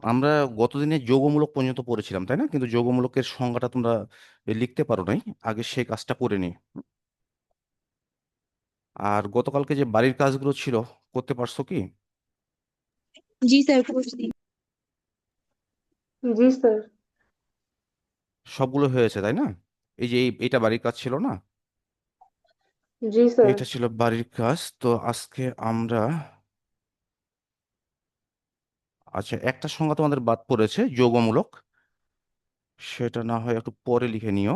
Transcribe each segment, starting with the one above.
আমরা গতদিনে যৌগমূলক পর্যন্ত পড়েছিলাম, তাই না? কিন্তু যৌগমূলকের সংজ্ঞাটা তোমরা লিখতে পারো নাই। আগে সেই কাজটা করে নি। আর গতকালকে যে বাড়ির কাজগুলো ছিল, করতে পারছো কি? जी सर पूछती। जी सर। সবগুলো হয়েছে, তাই না? এই যে এইটা বাড়ির কাজ ছিল না? जी सर। এটা ছিল বাড়ির কাজ। তো আজকে আমরা, আচ্ছা, একটা সংজ্ঞা তোমাদের বাদ পড়েছে, যৌগমূলক। সেটা না হয় একটু পরে লিখে নিও।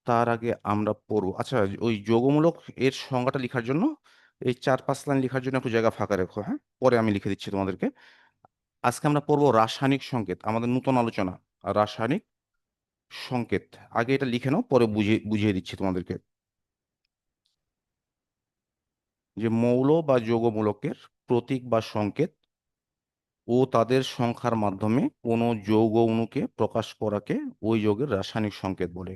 তার আগে আমরা পড়বো। আচ্ছা, ওই যৌগমূলক এর সংজ্ঞাটা লেখার জন্য এই 4-5 লাইন লেখার জন্য একটু জায়গা ফাঁকা রেখো, হ্যাঁ? পরে আমি লিখে দিচ্ছি তোমাদেরকে। আজকে আমরা পড়বো রাসায়নিক সংকেত, আমাদের নতুন আলোচনা। রাসায়নিক সংকেত। আগে এটা লিখে নাও, পরে বুঝিয়ে বুঝিয়ে দিচ্ছি তোমাদেরকে। যে মৌল বা যৌগমূলকের প্রতীক বা সংকেত ও তাদের সংখ্যার মাধ্যমে কোনো যৌগ অণুকে প্রকাশ করাকে ওই যৌগের রাসায়নিক সংকেত বলে।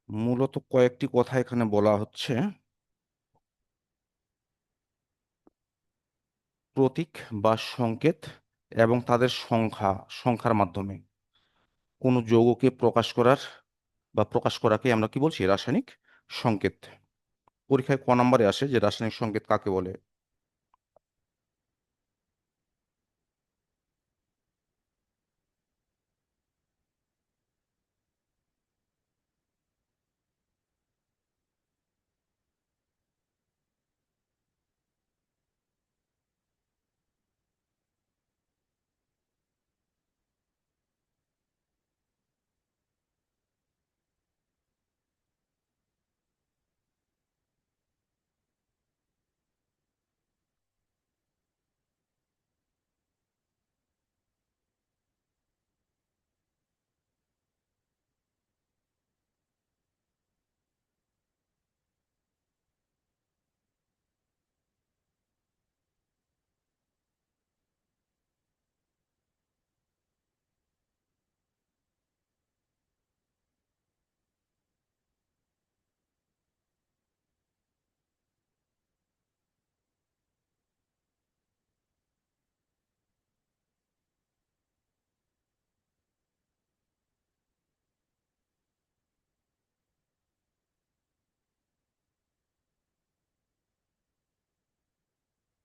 মূলত কয়েকটি কথা এখানে বলা হচ্ছে। প্রতীক বা সংকেত এবং তাদের সংখ্যার মাধ্যমে কোনো যৌগকে প্রকাশ করার বা প্রকাশ করাকে আমরা কি বলছি? রাসায়নিক সংকেত। পরীক্ষায় ক নম্বরে আসে যে রাসায়নিক সংকেত কাকে বলে?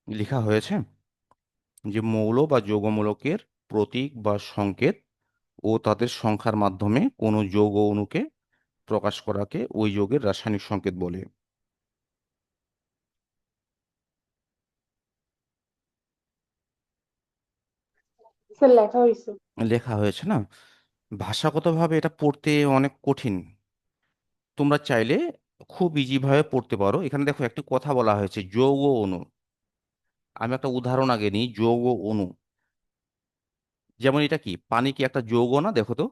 লেখা হয়েছে যে মৌল বা যৌগমূলকের প্রতীক বা সংকেত ও তাদের সংখ্যার মাধ্যমে কোনো যৌগ অণুকে প্রকাশ করাকে ওই যৌগের রাসায়নিক সংকেত বলে। सर लेखा हुई सर। লেখা হয়েছে না? ভাষাগতভাবে এটা পড়তে অনেক কঠিন। তোমরা চাইলে খুব ইজি ভাবে পড়তে পারো। এখানে দেখো একটি কথা বলা হয়েছে, যৌগ অণু। আমি একটা উদাহরণ আগে নিই, যৌগ অণু। যেমন এটা কি, পানি কি একটা যৌগ না? দেখো তো,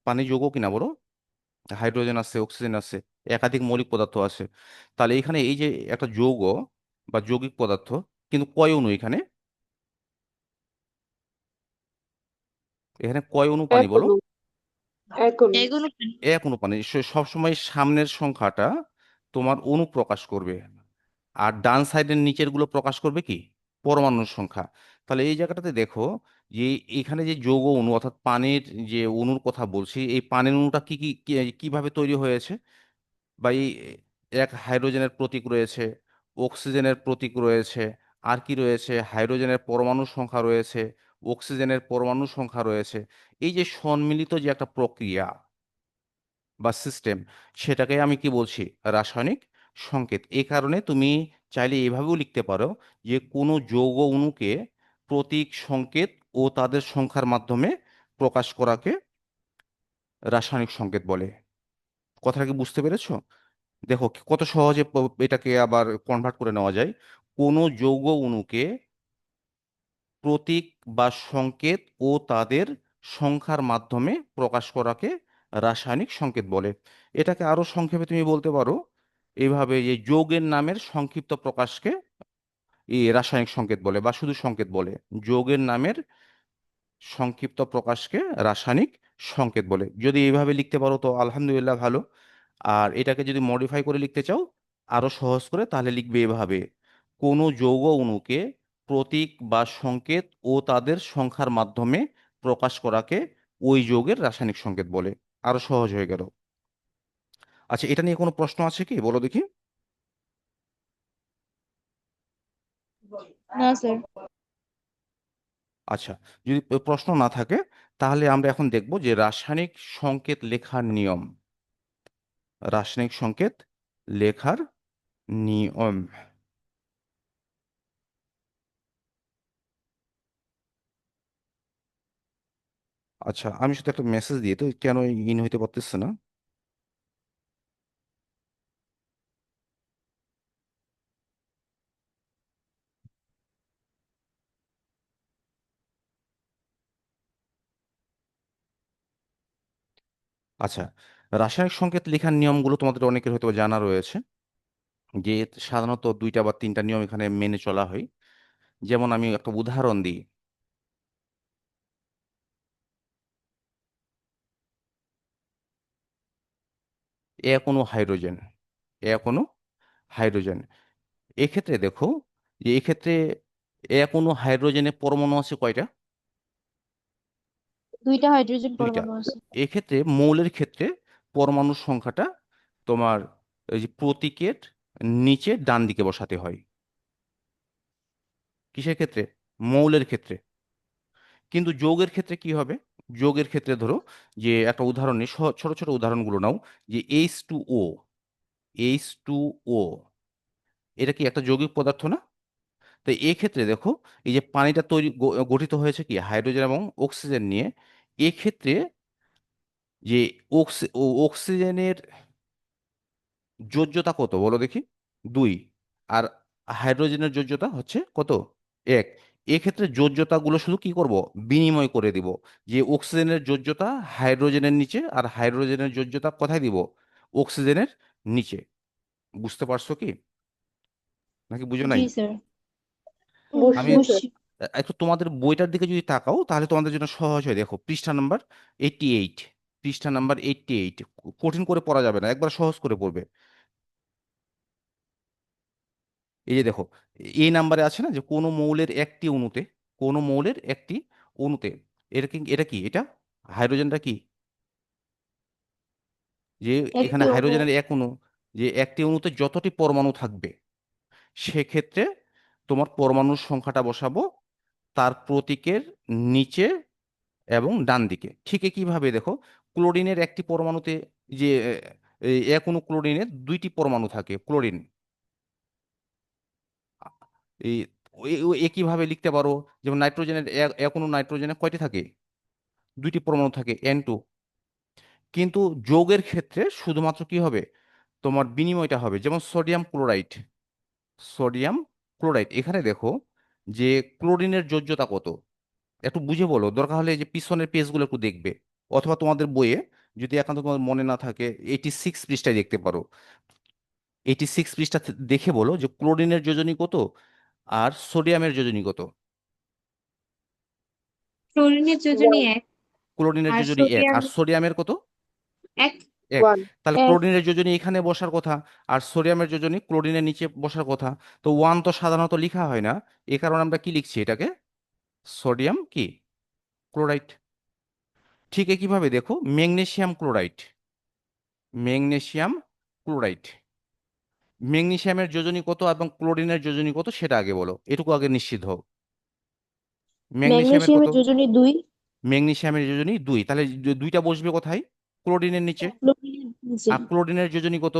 পানি যৌগ কিনা বলো? হাইড্রোজেন আছে, অক্সিজেন আছে, একাধিক মৌলিক পদার্থ আছে। তাহলে এখানে এই যে একটা যৌগ বা যৌগিক পদার্থ, কিন্তু কয় অণু এখানে? এখানে কয় অণু পানি বলো? एकोनो। एकोनो। एगो नु এক অণু পানি। সবসময় সামনের সংখ্যাটা তোমার অণু প্রকাশ করবে, আর ডান সাইডের নিচের গুলো প্রকাশ করবে কি? পরমাণুর সংখ্যা। তাহলে এই জায়গাটাতে দেখো যে এখানে যে যৌগ অণু অর্থাৎ পানির যে অণুর কথা বলছি, এই পানির অণুটা কিভাবে তৈরি হয়েছে? বা এই এক হাইড্রোজেনের প্রতীক রয়েছে, অক্সিজেনের প্রতীক রয়েছে, আর কি রয়েছে? হাইড্রোজেনের পরমাণু সংখ্যা রয়েছে, অক্সিজেনের পরমাণু সংখ্যা রয়েছে। এই যে সম্মিলিত যে একটা প্রক্রিয়া বা সিস্টেম, সেটাকে আমি কি বলছি? রাসায়নিক সংকেত। এই কারণে তুমি চাইলে এভাবেও লিখতে পারো যে কোনো যৌগ অণুকে প্রতীক, সংকেত ও তাদের সংখ্যার মাধ্যমে প্রকাশ করাকে রাসায়নিক সংকেত বলে। কথাটা কি বুঝতে পেরেছো? দেখো কত সহজে এটাকে আবার কনভার্ট করে নেওয়া যায়। কোনো যৌগ অণুকে প্রতীক বা সংকেত ও তাদের সংখ্যার মাধ্যমে প্রকাশ করাকে রাসায়নিক সংকেত বলে। এটাকে আরো সংক্ষেপে তুমি বলতে পারো এইভাবে, যে যৌগের নামের সংক্ষিপ্ত প্রকাশকে এই রাসায়নিক সংকেত বলে, বা শুধু সংকেত বলে। যৌগের নামের সংক্ষিপ্ত প্রকাশকে রাসায়নিক সংকেত বলে। যদি এইভাবে লিখতে পারো তো আলহামদুলিল্লাহ, ভালো। আর এটাকে যদি মডিফাই করে লিখতে চাও আরো সহজ করে, তাহলে লিখবে এভাবে: কোনো যৌগ অণুকে প্রতীক বা সংকেত ও তাদের সংখ্যার মাধ্যমে প্রকাশ করাকে ওই যৌগের রাসায়নিক সংকেত বলে। আরো সহজ হয়ে গেল। আচ্ছা, এটা নিয়ে কোনো প্রশ্ন আছে কি, বলো দেখি? না স্যার। আচ্ছা, যদি প্রশ্ন না থাকে তাহলে আমরা এখন দেখব যে রাসায়নিক সংকেত লেখার নিয়ম। রাসায়নিক সংকেত লেখার নিয়ম। আচ্ছা, আমি শুধু একটা মেসেজ দিয়ে তো কেন ইন হইতে পারতেছে না। আচ্ছা, রাসায়নিক সংকেত লেখার নিয়মগুলো তোমাদের অনেকের হয়তো জানা রয়েছে, যে সাধারণত দুইটা বা তিনটা নিয়ম এখানে মেনে চলা হয়। যেমন আমি একটা উদাহরণ দিই। এক অণু হাইড্রোজেন, এক অণু হাইড্রোজেন। এক্ষেত্রে দেখো যে এক্ষেত্রে এক অণু হাইড্রোজেনের পরমাণু আছে কয়টা? দুইটা হাইড্রোজেন দুইটা। পরমাণু আছে। এক্ষেত্রে মৌলের ক্ষেত্রে পরমাণুর সংখ্যাটা তোমার এই যে প্রতীকের নিচে ডান দিকে বসাতে হয়। কিসের ক্ষেত্রে? মৌলের ক্ষেত্রে। কিন্তু যৌগের ক্ষেত্রে কি হবে? যৌগের ক্ষেত্রে ধরো যে একটা উদাহরণ নিই, ছোট ছোট উদাহরণগুলো নাও। যে H2O, H2O, এটা কি একটা যৌগিক পদার্থ না? তো এই ক্ষেত্রে দেখো, এই যে পানিটা তৈরি গঠিত হয়েছে কি হাইড্রোজেন এবং অক্সিজেন নিয়ে। এক্ষেত্রে যে অক্সিজেনের যোজ্যতা কত বলো দেখি? 2। আর হাইড্রোজেনের যোজ্যতা হচ্ছে কত? 1। এক্ষেত্রে যোজ্যতাগুলো শুধু কি করব? বিনিময় করে দিব। যে অক্সিজেনের যোজ্যতা হাইড্রোজেনের নিচে, আর হাইড্রোজেনের যোজ্যতা কোথায় দিব? অক্সিজেনের নিচে। বুঝতে পারছো কি, নাকি বুঝো জি নাই? স্যার। আমি বুঝছি স্যার। বুঝছি। একটু তোমাদের বইটার দিকে যদি তাকাও তাহলে তোমাদের জন্য সহজ হয়। দেখো পৃষ্ঠা নাম্বার 88, পৃষ্ঠা নাম্বার 88। কঠিন করে পড়া যাবে না, একবার সহজ করে পড়বে। এই যে দেখো, এই নাম্বারে আছে না যে কোনো মৌলের একটি অণুতে, কোনো মৌলের একটি অণুতে, এটা কি এটা হাইড্রোজেনটা কি, যে একটি এখানে অণু। হাইড্রোজেনের এক অণু, যে একটি অণুতে যতটি পরমাণু থাকবে সেক্ষেত্রে তোমার পরমাণুর সংখ্যাটা বসাবো তার প্রতীকের নিচে এবং ডান দিকে। ঠিক কিভাবে দেখো, ক্লোরিনের একটি পরমাণুতে যে এক অণু ক্লোরিনের দুইটি পরমাণু থাকে, ক্লোরিন। এই একইভাবে লিখতে পারো, যেমন নাইট্রোজেনের এক অণু নাইট্রোজেনের কয়টি থাকে? দুইটি পরমাণু থাকে, N2। কিন্তু যৌগের ক্ষেত্রে শুধুমাত্র কি হবে? তোমার বিনিময়টা হবে। যেমন সোডিয়াম ক্লোরাইড, সোডিয়াম ক্লোরাইড এখানে দেখো যে ক্লোরিনের যোজ্যতা কত, একটু বুঝে বলো। দরকার হলে এই যে পিছনের পেজগুলো একটু দেখবে, অথবা তোমাদের বইয়ে যদি একান্ত তোমার মনে না থাকে 86 পৃষ্ঠায় দেখতে পারো। 86 পৃষ্ঠা দেখে বলো যে ক্লোরিনের যোজনী কত আর সোডিয়ামের যোজনী কত। ক্লোরিনের যোজনী ওয়ান। এক ক্লোরিনের আর যোজনী এক, সোডিয়াম আর সোডিয়ামের কত? এক। এক। ওয়ান। তাহলে এক। ক্লোরিনের যোজনী এখানে বসার কথা, আর সোডিয়ামের যোজনী ক্লোরিনের নিচে বসার কথা। তো ওয়ান তো সাধারণত লেখা হয় না, এ কারণে আমরা কি লিখছি এটাকে? সোডিয়াম কি ক্লোরাইড। ঠিক একইভাবে দেখো ম্যাগনেসিয়াম ক্লোরাইড, ম্যাগনেসিয়াম ক্লোরাইড, ম্যাগনেসিয়ামের যোজনী কত এবং ক্লোরিনের যোজনী কত সেটা আগে বলো, এটুকু আগে নিশ্চিত হও। ম্যাগনেসিয়ামের কত? ম্যাগনেসিয়ামের যোজনী দুই। ম্যাগনেসিয়ামের যোজনী 2, তাহলে দুইটা বসবে কোথায়? ক্লোরিনের নিচে। ক্লোরিনের নিচে আর ক্লোরিনের যোজনী কত?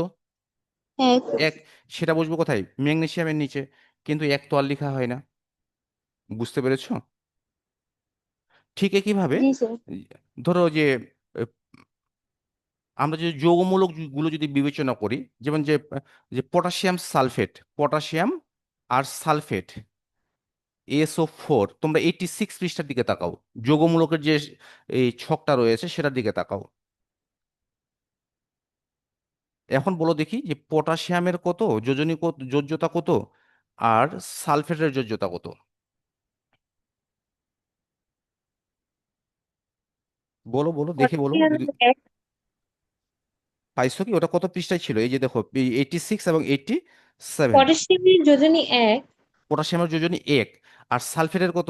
এক। 1, সেটা বসবে কোথায়? ম্যাগনেসিয়ামের নিচে। কিন্তু এক তো আর লেখা হয় না। বুঝতে পেরেছো? ঠিক একইভাবে জি স্যার। ধরো যে আহ, আমরা যদি যৌগমূলক গুলো যদি বিবেচনা করি, যেমন যে পটাশিয়াম সালফেট, পটাশিয়াম আর সালফেট SO4, তোমরা 86 পৃষ্ঠার দিকে তাকাও, যৌগমূলকের যে এই ছকটা রয়েছে সেটার দিকে তাকাও। এখন বলো দেখি যে পটাশিয়ামের কত যোজনী, কত যোজ্যতা কত, আর সালফেটের যোজ্যতা কত? বলো বলো দেখে বলো পটাশিয়াম যদি। এক। পাইছো কি? ওটা কত পৃষ্ঠায় ছিল? এই যে দেখো 86 এবং 87। পটাশিয়ামের যোজনী 1, পটাশিয়ামের যোজনী 1। আর সালফেটের কত?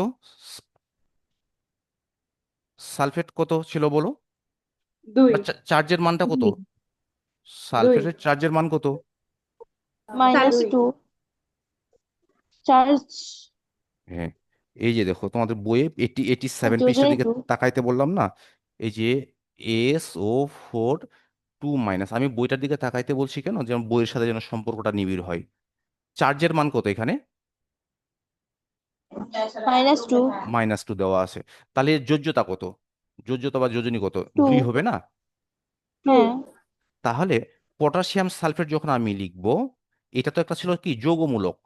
সালফেট কত ছিল বলো? 2 চার্জের মানটা কত? 2 2 সালফেটের চার্জের মান কত? -2 2 চার্জ হ্যাঁ, এই যে দেখো তোমাদের বইয়ে 87 পৃষ্ঠার যোজনী দিকে 2। তাকাইতে বললাম না? এই যে SO4 2 আমি বইটার দিকে তাকাইতে বলছি কেন? যেন বইয়ের সাথে যেন সম্পর্কটা নিবিড় হয়। চার্জের মান কত এখানে? -2 -2 দেওয়া আছে। তাহলে এর যোজ্যতা কত? যোজ্যতা বা যোজনী কত? 2। 2 হবে না? হ্যাঁ, তাহলে পটাশিয়াম সালফেট যখন আমি লিখব, এটা তো একটা ছিল কি যৌগমূলক।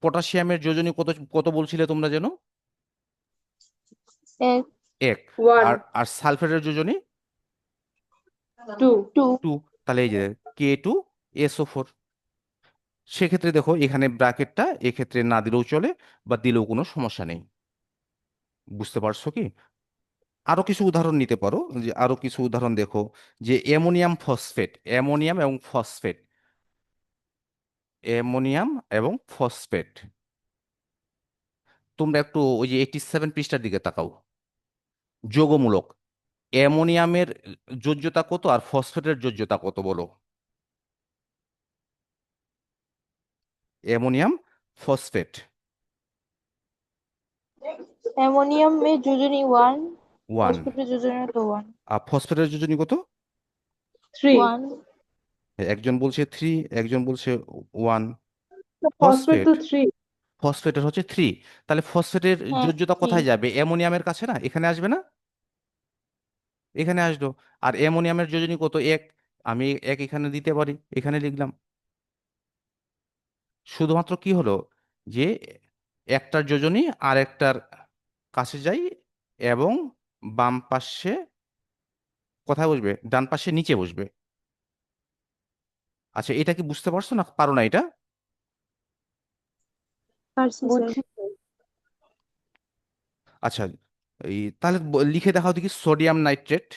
পটাশিয়ামের যোজনী কত কত বলছিলে তোমরা যেন? 1 1। 1 আর আর সালফেটের যোজনী 2 2। 2। তাহলে এই যে K2SO4। সেক্ষেত্রে দেখো এখানে ব্র্যাকেটটা এক্ষেত্রে না দিলেও চলে, বা দিলেও কোনো সমস্যা নেই। বুঝতে পারছো কি? আরো কিছু উদাহরণ নিতে পারো, যে আরো কিছু উদাহরণ দেখো, যে অ্যামোনিয়াম ফসফেট, অ্যামোনিয়াম এবং ফসফেট, অ্যামোনিয়াম এবং ফসফেট। তোমরা একটু ওই যে 87 পৃষ্ঠার দিকে তাকাও। যৌগমূলক, অ্যামোনিয়ামের যোজ্যতা কত আর ফসফেটের যোজ্যতা কত বলো? Ammonium phosphate. অ্যামোনিয়ামের যোজনী 1, 1। ফসফেটের যোজনী তো 1। আর ফসফেটের যোজনী কত? 3 1 একজন বলছে 3, একজন বলছে 1। ফসফেট ফসফেট, তো 3 ফসফেটের হচ্ছে 3। তাহলে ফসফেটের হ্যাঁ যোজ্যতা 3। কোথায় যাবে? অ্যামোনিয়ামের কাছে না? এখানে আসবে না? এখানে আসলো। আর অ্যামোনিয়ামের যোজনী কত? 1। আমি 1 এখানে দিতে পারি, এখানে লিখলাম। শুধুমাত্র কি হলো, যে একটার যোজনী আর একটার কাছে যাই, এবং বাম পাশে কোথায় বসবে? ডান পাশে নিচে বসবে। আচ্ছা, এটা কি বুঝতে পারছো না পারো না এটা? পারছি স্যার। বুঝছি আচ্ছা, এই তাহলে লিখে দেখাও দেখি, সোডিয়াম নাইট্রেট।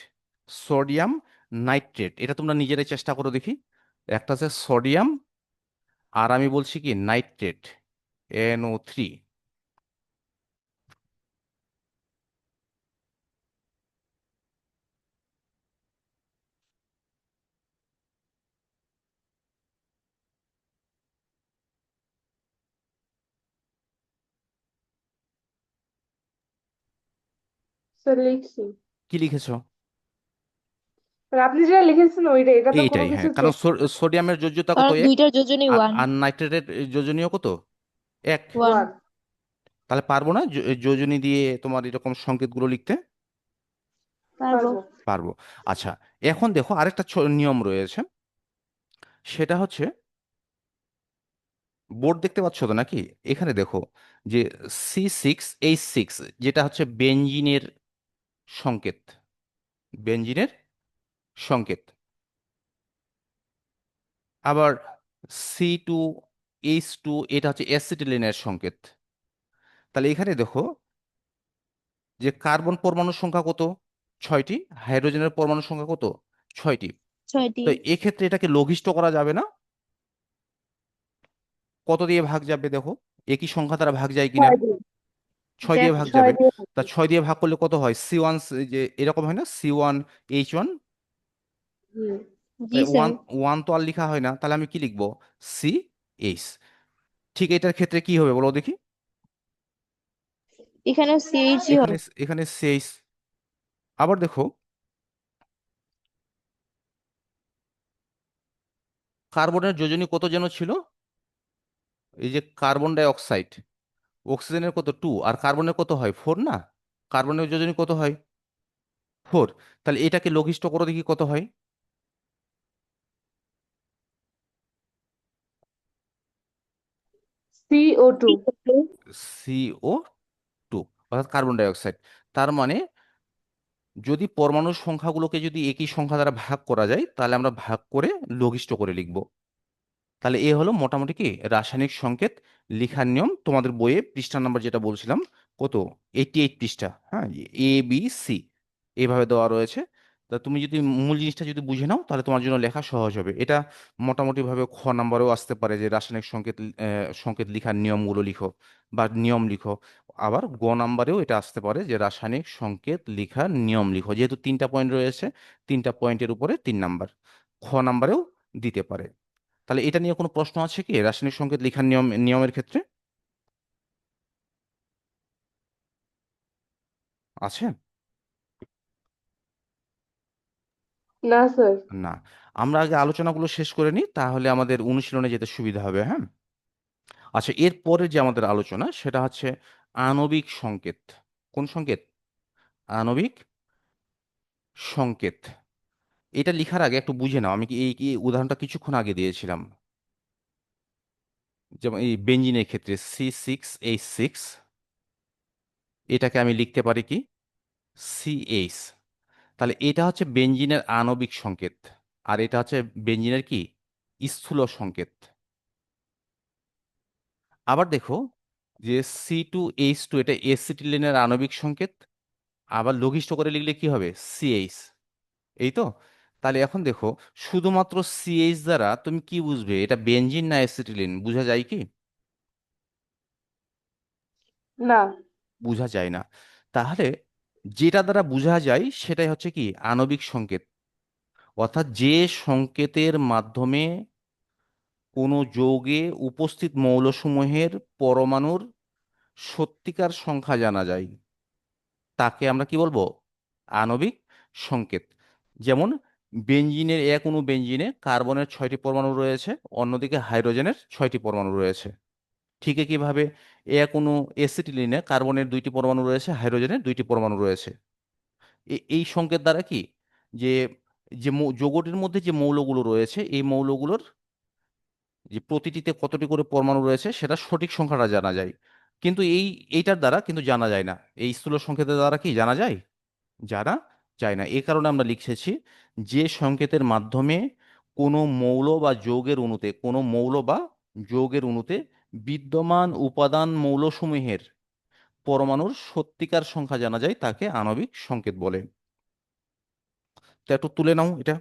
সোডিয়াম নাইট্রেট, এটা তোমরা নিজেরাই চেষ্টা করো দেখি। একটা আছে সোডিয়াম, আর আমি বলছি কি নাইট্রেট, NO3। স্যার লিখছি কি লিখেছো? আর আপনি যেটা লিখেছেন ওইটা এটা তো কোনো এইটাই, কিছু হ্যাঁ, কারণ চেঞ্জ সোডিয়ামের যোজ্যতা কত? কারণ 1। দুইটার যোজনী আর 1। আর নাইট্রেটের যোজনীয় কত? 1। 1 1 তাহলে পারবো না যোজনী দিয়ে তোমার এরকম সংকেতগুলো লিখতে? পারবো। পারবো পারবো। আচ্ছা, এখন দেখো আরেকটা নিয়ম রয়েছে। সেটা হচ্ছে, বোর্ড দেখতে পাচ্ছ তো নাকি? এখানে দেখো যে C6H6, যেটা হচ্ছে বেনজিনের সংকেত, বেনজিনের সংকেত। আবার C2H2, এটা হচ্ছে অ্যাসিটিলিনের সংকেত। তাহলে এখানে দেখো যে কার্বন পরমাণুর সংখ্যা কত? 6টি। হাইড্রোজেনের পরমাণুর সংখ্যা কত? 6টি। 6টি। তো এক্ষেত্রে এটাকে লঘিষ্ঠ করা যাবে না? কত দিয়ে ভাগ যাবে দেখো, একই সংখ্যা দ্বারা ভাগ যায় কিনা? 6 দিন 6 দিয়ে ভাগ 6 যাবে। দিয়ে তা 6 দিয়ে ভাগ করলে কত হয়? C1, যে এরকম হয় না, C1H1। জি তাহলে স্যার। ওয়ান ওয়ান তো আর লেখা হয় না, তাহলে আমি কি লিখবো? CH। ঠিক এটার ক্ষেত্রে কি হবে বলো দেখি? এখানেও সিএইচই এখানে হবে। এখানে CH। আবার দেখো, কার্বনের যোজনী কত যেন ছিল? এই যে কার্বন ডাই অক্সাইড, অক্সিজেনের কত? 2। আর কার্বনের কত হয়? 4 না? কার্বনের যোজনী কত হয়? 4। তাহলে এটাকে লঘিষ্ঠ করো দেখি কত হয়? CO2 CO2, অর্থাৎ কার্বন ডাই অক্সাইড। তার মানে যদি পরমাণুর সংখ্যাগুলোকে যদি একই সংখ্যা দ্বারা ভাগ করা যায়, তাহলে আমরা ভাগ করে লঘিষ্ঠ করে লিখব। তাহলে এ হলো মোটামুটি কি রাসায়নিক সংকেত লেখার নিয়ম। তোমাদের বইয়ে পৃষ্ঠা নাম্বার যেটা বলছিলাম, কত? 88 পৃষ্ঠা, হ্যাঁ, ABC এভাবে দেওয়া রয়েছে। তা তুমি যদি মূল জিনিসটা যদি বুঝে নাও তাহলে তোমার জন্য লেখা সহজ হবে। এটা মোটামুটি ভাবে খ নাম্বারেও আসতে পারে যে রাসায়নিক সংকেত লিখার নিয়মগুলো লিখো বা নিয়ম লিখো। আবার গ নাম্বারেও এটা আসতে পারে যে রাসায়নিক সংকেত লিখার নিয়ম লিখো, যেহেতু তিনটা পয়েন্ট রয়েছে, তিনটা পয়েন্টের উপরে 3 নাম্বার। খ নাম্বারেও দিতে পারে। তাহলে এটা নিয়ে কোনো প্রশ্ন আছে কি রাসায়নিক সংকেত লিখার নিয়মের ক্ষেত্রে? আছে? না স্যার। না। আমরা আগে আলোচনাগুলো শেষ করে নিই, তাহলে আমাদের অনুশীলনে যেতে সুবিধা হবে। হ্যাঁ। আচ্ছা, এর পরে যে আমাদের আলোচনা সেটা হচ্ছে আণবিক সংকেত। কোন সংকেত? আণবিক সংকেত। এটা লিখার আগে একটু বুঝে নাও, আমি কি এই উদাহরণটা কিছুক্ষণ আগে দিয়েছিলাম। যেমন এই বেঞ্জিনের ক্ষেত্রে C6H6, এটাকে আমি লিখতে পারি কি CH। তাহলে এটা হচ্ছে বেঞ্জিনের আণবিক সংকেত, আর এটা হচ্ছে বেঞ্জিনের কি স্থূল সংকেত। আবার দেখো যে C2H2, এটা এসিটিলিনের আণবিক সংকেত। আবার লঘিষ্ঠ করে লিখলে কি হবে CH। এই তো। তাহলে এখন দেখো, শুধুমাত্র সিএইচ দ্বারা তুমি কি বুঝবে এটা বেনজিন না অ্যাসিটিলিন, বোঝা যায় কি? না। বোঝা যায় না। তাহলে যেটা দ্বারা বোঝা যায় সেটাই হচ্ছে কি আণবিক সংকেত। অর্থাৎ যে সংকেতের মাধ্যমে কোনো যৌগে উপস্থিত মৌলসমূহের পরমাণুর সত্যিকার সংখ্যা জানা যায়, তাকে আমরা কি বলবো আণবিক সংকেত। যেমন বেনজিনের এক অণু বেনজিনে কার্বনের 6টি পরমাণু রয়েছে, অন্যদিকে হাইড্রোজেনের 6টি পরমাণু রয়েছে। ঠিক একইভাবে এক অণু এসিটিলিনে কার্বনের 2টি পরমাণু রয়েছে, হাইড্রোজেনের 2টি পরমাণু রয়েছে। এই সংকেত দ্বারা কি যে যে যৌগটির মধ্যে যে মৌলগুলো রয়েছে এই মৌলগুলোর যে প্রতিটিতে কতটি করে পরমাণু রয়েছে সেটা সঠিক সংখ্যাটা জানা যায়। কিন্তু এইটার দ্বারা কিন্তু জানা যায় না। এই স্থূল সংকেতের দ্বারা কি জানা যায়? জানা যায় না। এই কারণে আমরা লিখেছি যে সংকেতের মাধ্যমে কোনো মৌল বা যৌগের অণুতে, কোনো মৌল বা যৌগের অণুতে বিদ্যমান উপাদান মৌলসমূহের পরমাণুর সত্যিকার সংখ্যা জানা যায় তাকে আণবিক সংকেত বলে। তো একটু তুলে নাও এটা।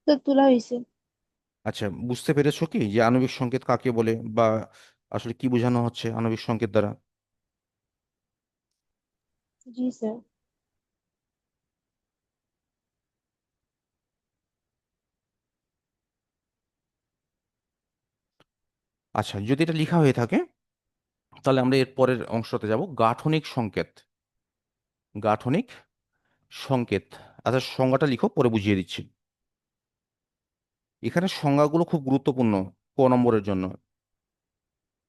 স্যার তোলা হয়েছে। আচ্ছা, বুঝতে পেরেছো কি যে আণবিক সংকেত কাকে বলে, বা আসলে কি বোঝানো হচ্ছে আণবিক সংকেত দ্বারা? জি স্যার। আচ্ছা, যদি এটা লেখা হয়ে থাকে তাহলে আমরা এর পরের অংশতে যাব, গাঠনিক সংকেত। গাঠনিক সংকেত। আচ্ছা, সংজ্ঞাটা লিখো, পরে বুঝিয়ে দিচ্ছি। এখানে সংজ্ঞাগুলো খুব গুরুত্বপূর্ণ নম্বরের জন্য,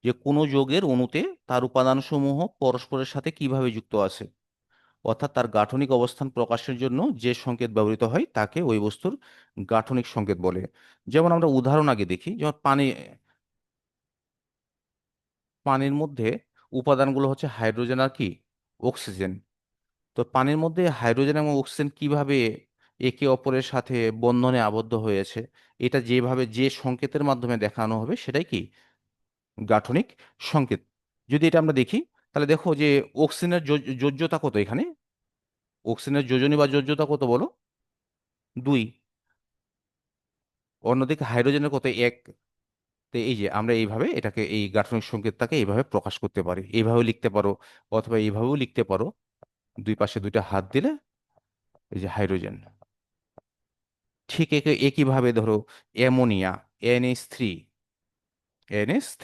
যে কোনো যৌগের অণুতে তার উপাদানসমূহ পরস্পরের সাথে কিভাবে যুক্ত আছে, অর্থাৎ তার গাঠনিক অবস্থান প্রকাশের জন্য যে সংকেত ব্যবহৃত হয় তাকে ওই বস্তুর গাঠনিক সংকেত বলে। যেমন আমরা উদাহরণ আগে দেখি, যেমন পানির মধ্যে উপাদানগুলো হচ্ছে হাইড্রোজেন আর কি অক্সিজেন। তো পানির মধ্যে হাইড্রোজেন এবং অক্সিজেন কিভাবে একে অপরের সাথে বন্ধনে আবদ্ধ হয়েছে, এটা যেভাবে যে সংকেতের মাধ্যমে দেখানো হবে সেটাই কি গাঠনিক সংকেত। যদি এটা আমরা দেখি তাহলে দেখো যে অক্সিজেনের যোজ্যতা কত এখানে, অক্সিজেনের যোজনী বা যোজ্যতা কত বলো? 2। অন্যদিকে হাইড্রোজেনের কত? 1। তো এই যে আমরা এইভাবে এটাকে এই গাঠনিক সংকেতটাকে এইভাবে প্রকাশ করতে পারি, এইভাবে লিখতে পারো অথবা এইভাবেও লিখতে পারো। দুই পাশে দুইটা হাত দিলে এই যে হাইড্রোজেন। ঠিক একইভাবে ধরো অ্যামোনিয়া, NH3, NH3।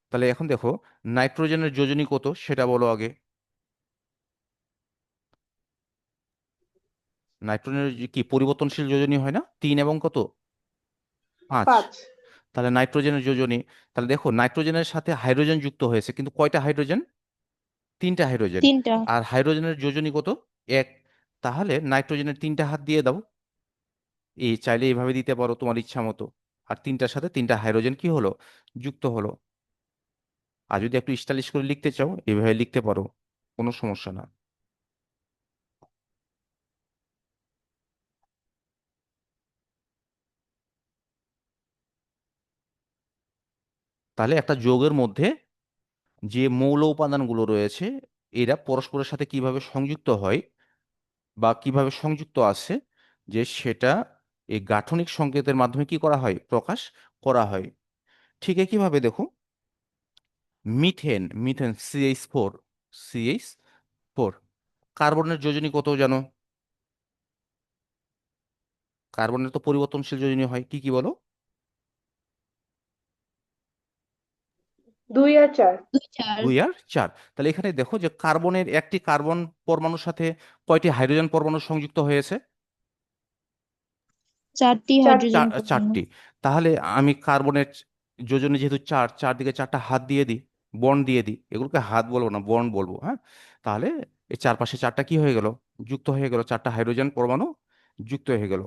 তাহলে এখন দেখো নাইট্রোজেনের যোজনী কত সেটা বলো আগে। নাইট্রোজেনের কি পরিবর্তনশীল যোজনী হয় না, 3 এবং কত 5? 5। তাহলে নাইট্রোজেনের যোজনী, তাহলে দেখো নাইট্রোজেনের সাথে হাইড্রোজেন যুক্ত হয়েছে, কিন্তু কয়টা হাইড্রোজেন? তিনটা হাইড্রোজেন। তিনটা। আর হাইড্রোজেনের যোজনী কত? এক। তাহলে নাইট্রোজেনের তিনটা হাত দিয়ে দাও। এই চাইলে এইভাবে দিতে পারো তোমার ইচ্ছা মতো। আর তিনটার সাথে তিনটা হাইড্রোজেন কি হলো? যুক্ত হলো। আর যদি একটু স্টাইলিশ করে লিখতে চাও এভাবে লিখতে পারো, কোনো সমস্যা না। তাহলে একটা যৌগের মধ্যে যে মৌল উপাদানগুলো রয়েছে এরা পরস্পরের সাথে কিভাবে সংযুক্ত হয় বা কিভাবে সংযুক্ত আছে, যে সেটা এই গাঠনিক সংকেতের মাধ্যমে কি করা হয়? প্রকাশ করা হয়। ঠিক একইভাবে দেখো, মিথেন, মিথেন CH4, CH4, কার্বনের যোজনী কত জানো? কার্বনের তো পরিবর্তনশীল যোজনী হয়, কি কি বলো? 2 আর 4। 2 4। 2 আর 4। তাহলে এখানে দেখো যে কার্বনের একটি কার্বন পরমাণুর সাথে কয়টি হাইড্রোজেন পরমাণু সংযুক্ত হয়েছে? 4টি হাইড্রোজেন পরমাণু। চারটি। তাহলে আমি কার্বনের যোজনে যেহেতু চার, চারদিকে চারটা হাত দিয়ে দিই, বন্ড দিয়ে দিই, এগুলোকে হাত বলবো না বন্ড বলবো, হ্যাঁ। তাহলে এই চারপাশে চারটা কি হয়ে গেল? যুক্ত হয়ে গেল, চারটা হাইড্রোজেন পরমাণু যুক্ত হয়ে গেল।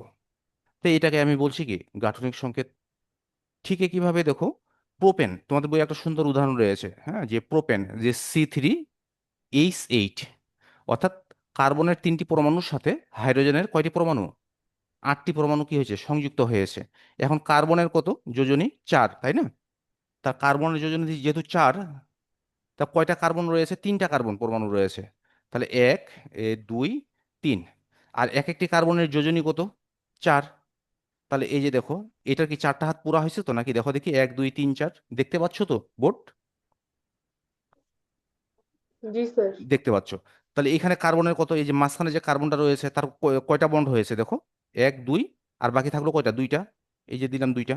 তো এটাকে আমি বলছি কি গাঠনিক সংকেত। ঠিক কিভাবে দেখো, প্রোপেন, তোমাদের বই একটা সুন্দর উদাহরণ রয়েছে, হ্যাঁ, যে প্রোপেন যে C3H8, অর্থাৎ কার্বনের তিনটি পরমাণুর সাথে হাইড্রোজেনের কয়টি পরমাণু? 8টি পরমাণু কি হয়েছে? সংযুক্ত হয়েছে। এখন কার্বনের কত যোজনী? 4, তাই না? তা কার্বনের যোজনী যেহেতু 4, তা কয়টা কার্বন রয়েছে? 3টা কার্বন পরমাণু রয়েছে। তাহলে 1, 2, 3। আর এক একটি কার্বনের যোজনী কত? 4। তাহলে এই যে দেখো, এটার কি চারটা হাত পুরা হয়েছে তো নাকি? দেখো দেখি, 1 2 3 4, দেখতে পাচ্ছ তো বোর্ড? জি স্যার। দেখতে পাচ্ছ। তাহলে এখানে কার্বনের কত? এই যে মাঝখানে যে কার্বনটা রয়েছে তার কয়টা বন্ড হয়েছে দেখো? 1 2, আর বাকি থাকলো কয়টা? 2টা। এই যে দিলাম 2টা।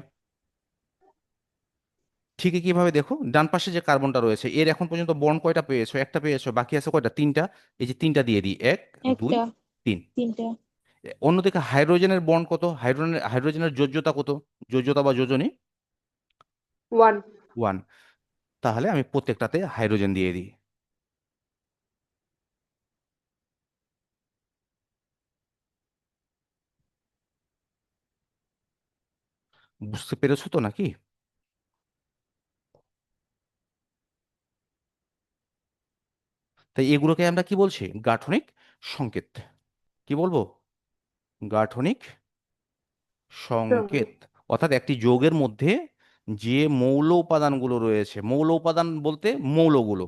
ঠিক কিভাবে দেখো, ডান পাশে যে কার্বনটা রয়েছে এর এখন পর্যন্ত বন্ড কয়টা পেয়েছো? একটা পেয়েছো, বাকি আছে কয়টা? 3টা। এই যে 3টা দিয়ে দিই, 1 2 একটা। 3। 3টা। অন্যদিকে হাইড্রোজেনের বন্ড কত? হাইড্রোজেনের যোজ্যতা কত? যোজ্যতা বা যোজনী? 1। 1। তাহলে আমি প্রত্যেকটাতে হাইড্রোজেন দিয়ে দিই। বুঝতে পেরেছো তো নাকি? তাই এগুলোকে আমরা কি বলছি? গাঠনিক সংকেত। কি বলবো? গাঠনিক সংকেত। সঙ্গে। অর্থাৎ একটি যৌগের মধ্যে যে মৌল উপাদানগুলো রয়েছে, মৌল উপাদান বলতে মৌলগুলো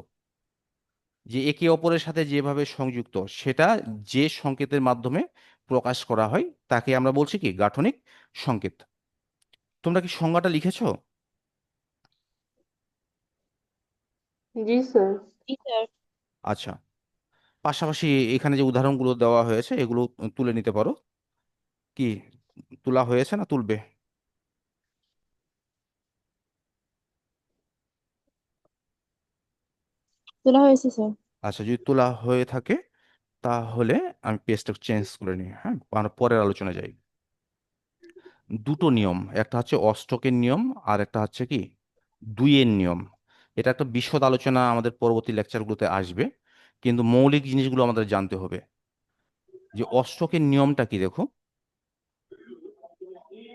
যে একে অপরের সাথে যেভাবে সংযুক্ত, সেটা যে সংকেতের মাধ্যমে প্রকাশ করা হয় তাকে আমরা বলছি কি গাঠনিক সংকেত। তোমরা কি সংজ্ঞাটা লিখেছো? জি স্যার। জি স্যার। আচ্ছা। পাশাপাশি এখানে যে উদাহরণগুলো দেওয়া হয়েছে এগুলো তুলে নিতে পারো। কি তোলা হয়েছে না তুলবে? তোলা হয়েছে স্যার। আচ্ছা, যদি তোলা হয়ে থাকে তাহলে আমি পেজটা চেঞ্জ করে নিই, হ্যাঁ, আমরা পরের আলোচনা যাই। দুটো নিয়ম, একটা হচ্ছে অষ্টকের নিয়ম আর একটা হচ্ছে কি দুইয়ের নিয়ম। এটা একটা বিশদ আলোচনা আমাদের পরবর্তী লেকচারগুলোতে আসবে, কিন্তু মৌলিক জিনিসগুলো আমাদের জানতে হবে। যে অষ্টকের নিয়মটা কি দেখো,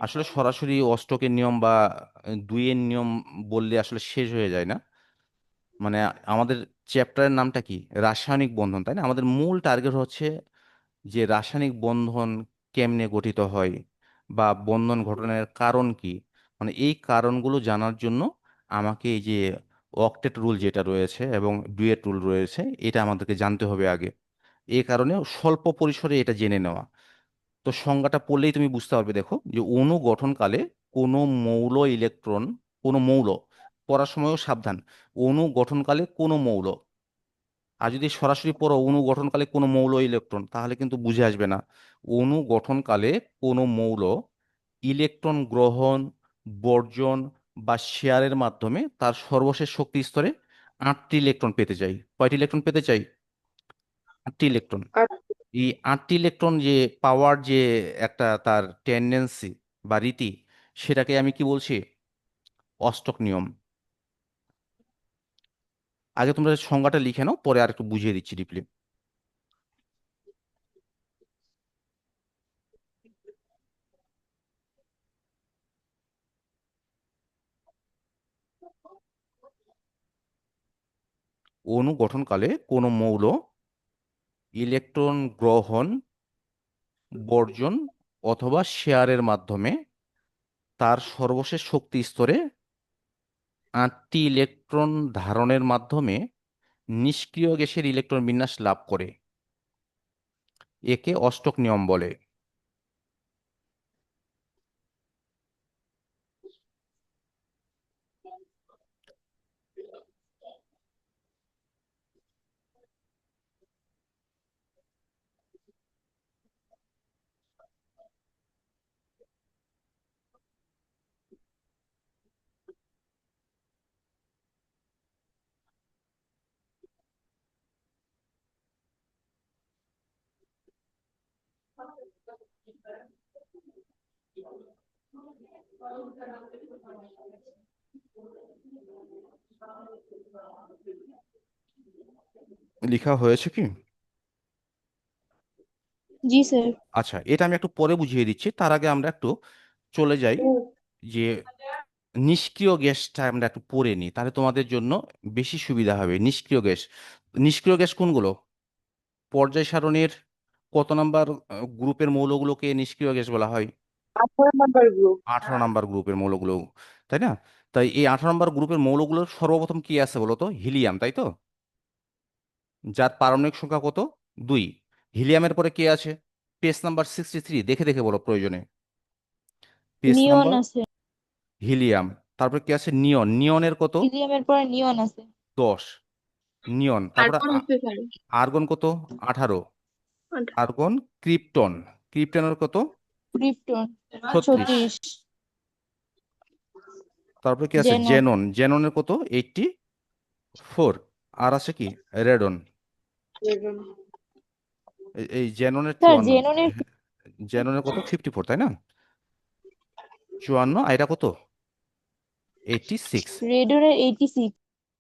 আসলে সরাসরি অষ্টকের নিয়ম বা দুইয়ের নিয়ম বললে আসলে শেষ হয়ে যায় না। মানে আমাদের চ্যাপ্টারের নামটা কি? রাসায়নিক বন্ধন, তাই না? আমাদের মূল টার্গেট হচ্ছে যে রাসায়নিক বন্ধন কেমনে গঠিত হয় বা বন্ধন ঘটনের কারণ কি, মানে এই কারণগুলো জানার জন্য আমাকে এই যে অক্টেট রুল যেটা রয়েছে এবং ডুয়েট রুল রয়েছে এটা আমাদেরকে জানতে হবে আগে। এই কারণে স্বল্প পরিসরে এটা জেনে নেওয়া। তো সংজ্ঞাটা পড়লেই তুমি বুঝতে পারবে। দেখো যে অণু গঠনকালে কোনো মৌল ইলেকট্রন, কোনো মৌল, পড়ার সময়ও সাবধান, অণু গঠনকালে কোনো মৌল, আর যদি সরাসরি পড়ো অণু গঠনকালে কোনো মৌল ইলেকট্রন তাহলে কিন্তু বুঝে আসবে না। অণু গঠনকালে কোনো মৌল ইলেকট্রন গ্রহণ, বর্জন বা শেয়ারের মাধ্যমে তার সর্বশেষ শক্তি স্তরে 8টি ইলেকট্রন পেতে চাই। কয়টি ইলেকট্রন পেতে চাই? 8টি ইলেকট্রন। আর এই 8টি ইলেকট্রন যে পাওয়ার যে একটা তার টেন্ডেন্সি বা রীতি, সেটাকে আমি কি বলছি? অষ্টক নিয়ম। আগে তোমরা সংজ্ঞাটা লিখে নাও, পরে আর একটু বুঝিয়ে দিচ্ছি ডিপলি। অণু গঠনকালে কোনো মৌল ইলেকট্রন গ্রহণ, বর্জন অথবা শেয়ারের মাধ্যমে তার সর্বশেষ শক্তি স্তরে 8টি ইলেকট্রন ধারণের মাধ্যমে নিষ্ক্রিয় গ্যাসের ইলেকট্রন বিন্যাস লাভ করে। একে অষ্টক নিয়ম বলে। লেখা হয়েছে কি? জি স্যার। আচ্ছা, এটা আমি একটু পরে বুঝিয়ে দিচ্ছি, তার আগে আমরা একটু চলে যাই হুম। যে নিষ্ক্রিয় গ্যাসটা আমরা একটু পড়ে নিই, তাহলে তোমাদের জন্য বেশি সুবিধা হবে। নিষ্ক্রিয় গ্যাস, নিষ্ক্রিয় গ্যাস কোনগুলো? পর্যায় সারণীর কত নাম্বার গ্রুপের মৌলগুলোকে নিষ্ক্রিয় গ্যাস বলা হয়? 18 নম্বর গ্রুপ। 18 নাম্বার গ্রুপের মৌলগুলো, তাই না? তাই এই 18 নাম্বার গ্রুপের মৌলগুলোর সর্বপ্রথম কি আছে বলো তো? হিলিয়াম, তাই তো? যার পারমাণবিক সংখ্যা কত? 2। হিলিয়ামের পরে কে আছে? পেজ নাম্বার 63, দেখে দেখে বলো প্রয়োজনে। পেজ নিয়ন নাম্বার, আছে। হিলিয়াম, তারপর কি আছে? নিয়ন। নিয়নের কত? হিলিয়ামের পরে নিয়ন আছে। 10 নিয়ন। তারপরে আর্গন হতে পারে। আর্গন কত? 18। আর্গন। ক্রিপ্টন, ক্রিপ্টনের কত? ক্রিপ্টন 36। 36। তারপরে কি আছে? জেনন। জেনন, জেননের কত? 84। আর আছে কি? রেডন। এই জেননের স্যার 54। জেননের হ্যাঁ, জেননের কত? 54, তাই না? 54, আর এটা কত? 86। রেডনের 86।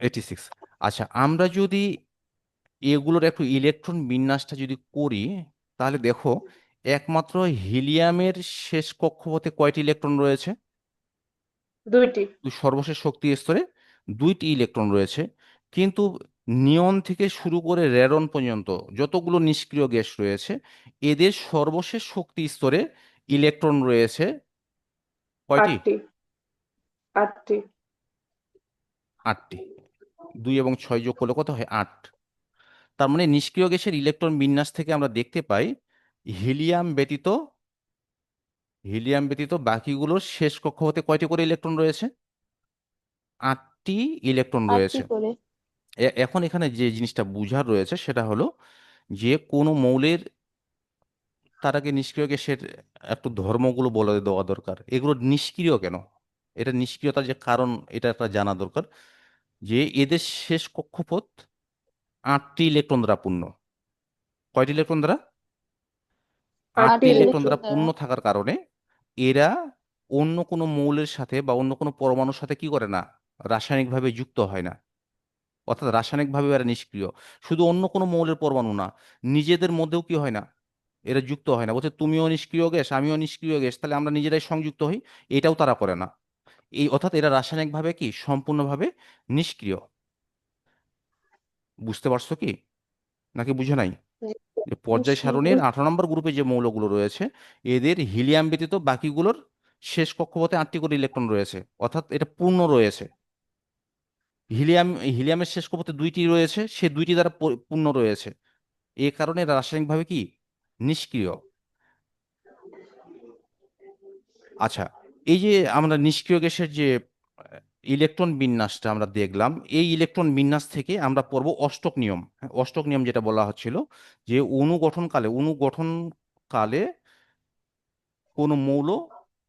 86। আচ্ছা, আমরা যদি এগুলোর একটু ইলেকট্রন বিন্যাসটা যদি করি, তাহলে দেখো একমাত্র হিলিয়ামের শেষ কক্ষপথে কয়টি ইলেকট্রন রয়েছে? 2টি। সর্বশেষ শক্তি স্তরে 2টি ইলেকট্রন রয়েছে। কিন্তু নিয়ন থেকে শুরু করে রেডন পর্যন্ত যতগুলো নিষ্ক্রিয় গ্যাস রয়েছে, এদের সর্বশেষ শক্তি স্তরে ইলেকট্রন রয়েছে কয়টি? 8টি। 8টি। 8টি। 2 এবং 6 যোগ করলে কত হয়? 8। তার মানে নিষ্ক্রিয় গ্যাসের ইলেকট্রন বিন্যাস থেকে আমরা দেখতে পাই হিলিয়াম ব্যতীত, হিলিয়াম ব্যতীত বাকিগুলোর শেষ কক্ষপথে কয়টি করে ইলেকট্রন রয়েছে? 8টি ইলেকট্রন 8টি রয়েছে। করে। এখন এখানে যে জিনিসটা বুঝার রয়েছে সেটা হলো যে কোনো মৌলের, তার আগে নিষ্ক্রিয় গ্যাসের একটু ধর্মগুলো বলে দেওয়া দরকার। এগুলো নিষ্ক্রিয় কেন? এটা নিষ্ক্রিয়তার যে কারণ, এটা একটা জানা দরকার। যে এদের শেষ কক্ষপথ 8টি ইলেকট্রন দ্বারা পূর্ণ। কয়টি ইলেকট্রন দ্বারা? 8টি 8টি 8টি ইলেকট্রন ইলেকট্রন। ইলেকট্রন দ্বারা দ্বারা। পূর্ণ থাকার কারণে এরা অন্য কোনো মৌলের সাথে বা অন্য কোনো পরমাণুর সাথে কি করে না? রাসায়নিকভাবে যুক্ত হয় না। অর্থাৎ রাসায়নিকভাবে এরা নিষ্ক্রিয়। শুধু অন্য কোনো মৌলের পরমাণু না, নিজেদের মধ্যেও কি হয় না? এরা যুক্ত হয় না। বলছে তুমিও নিষ্ক্রিয় গ্যাস, আমিও নিষ্ক্রিয় গ্যাস, তাহলে আমরা নিজেরাই সংযুক্ত হই। এটাও তারা করে না। এই অর্থাৎ এরা রাসায়নিকভাবে কি সম্পূর্ণভাবে নিষ্ক্রিয়। বুঝতে পারছো কি, নাকি বুঝে নাই? যে পর্যায় বুঝছি। সারণীর 18 নম্বর গ্রুপে যে মৌলগুলো রয়েছে, এদের হিলিয়াম ব্যতীত বাকিগুলোর শেষ কক্ষপথে 8টি করে ইলেকট্রন রয়েছে, অর্থাৎ এটা পূর্ণ রয়েছে। হিলিয়াম, হিলিয়ামের শেষ কক্ষপথে 2টি রয়েছে, সে 2টি দ্বারা পূর্ণ রয়েছে। এ কারণে এরা রাসায়নিকভাবে কি নিষ্ক্রিয়। আচ্ছা, এই যে আমরা নিষ্ক্রিয় গ্যাসের যে ইলেকট্রন বিন্যাসটা আমরা দেখলাম, এই ইলেকট্রন বিন্যাস থেকে আমরা পড়ব অষ্টক নিয়ম। হ্যাঁ, অষ্টক নিয়ম যেটা বলা হচ্ছিল যে অণু গঠনকালে কোনো মৌল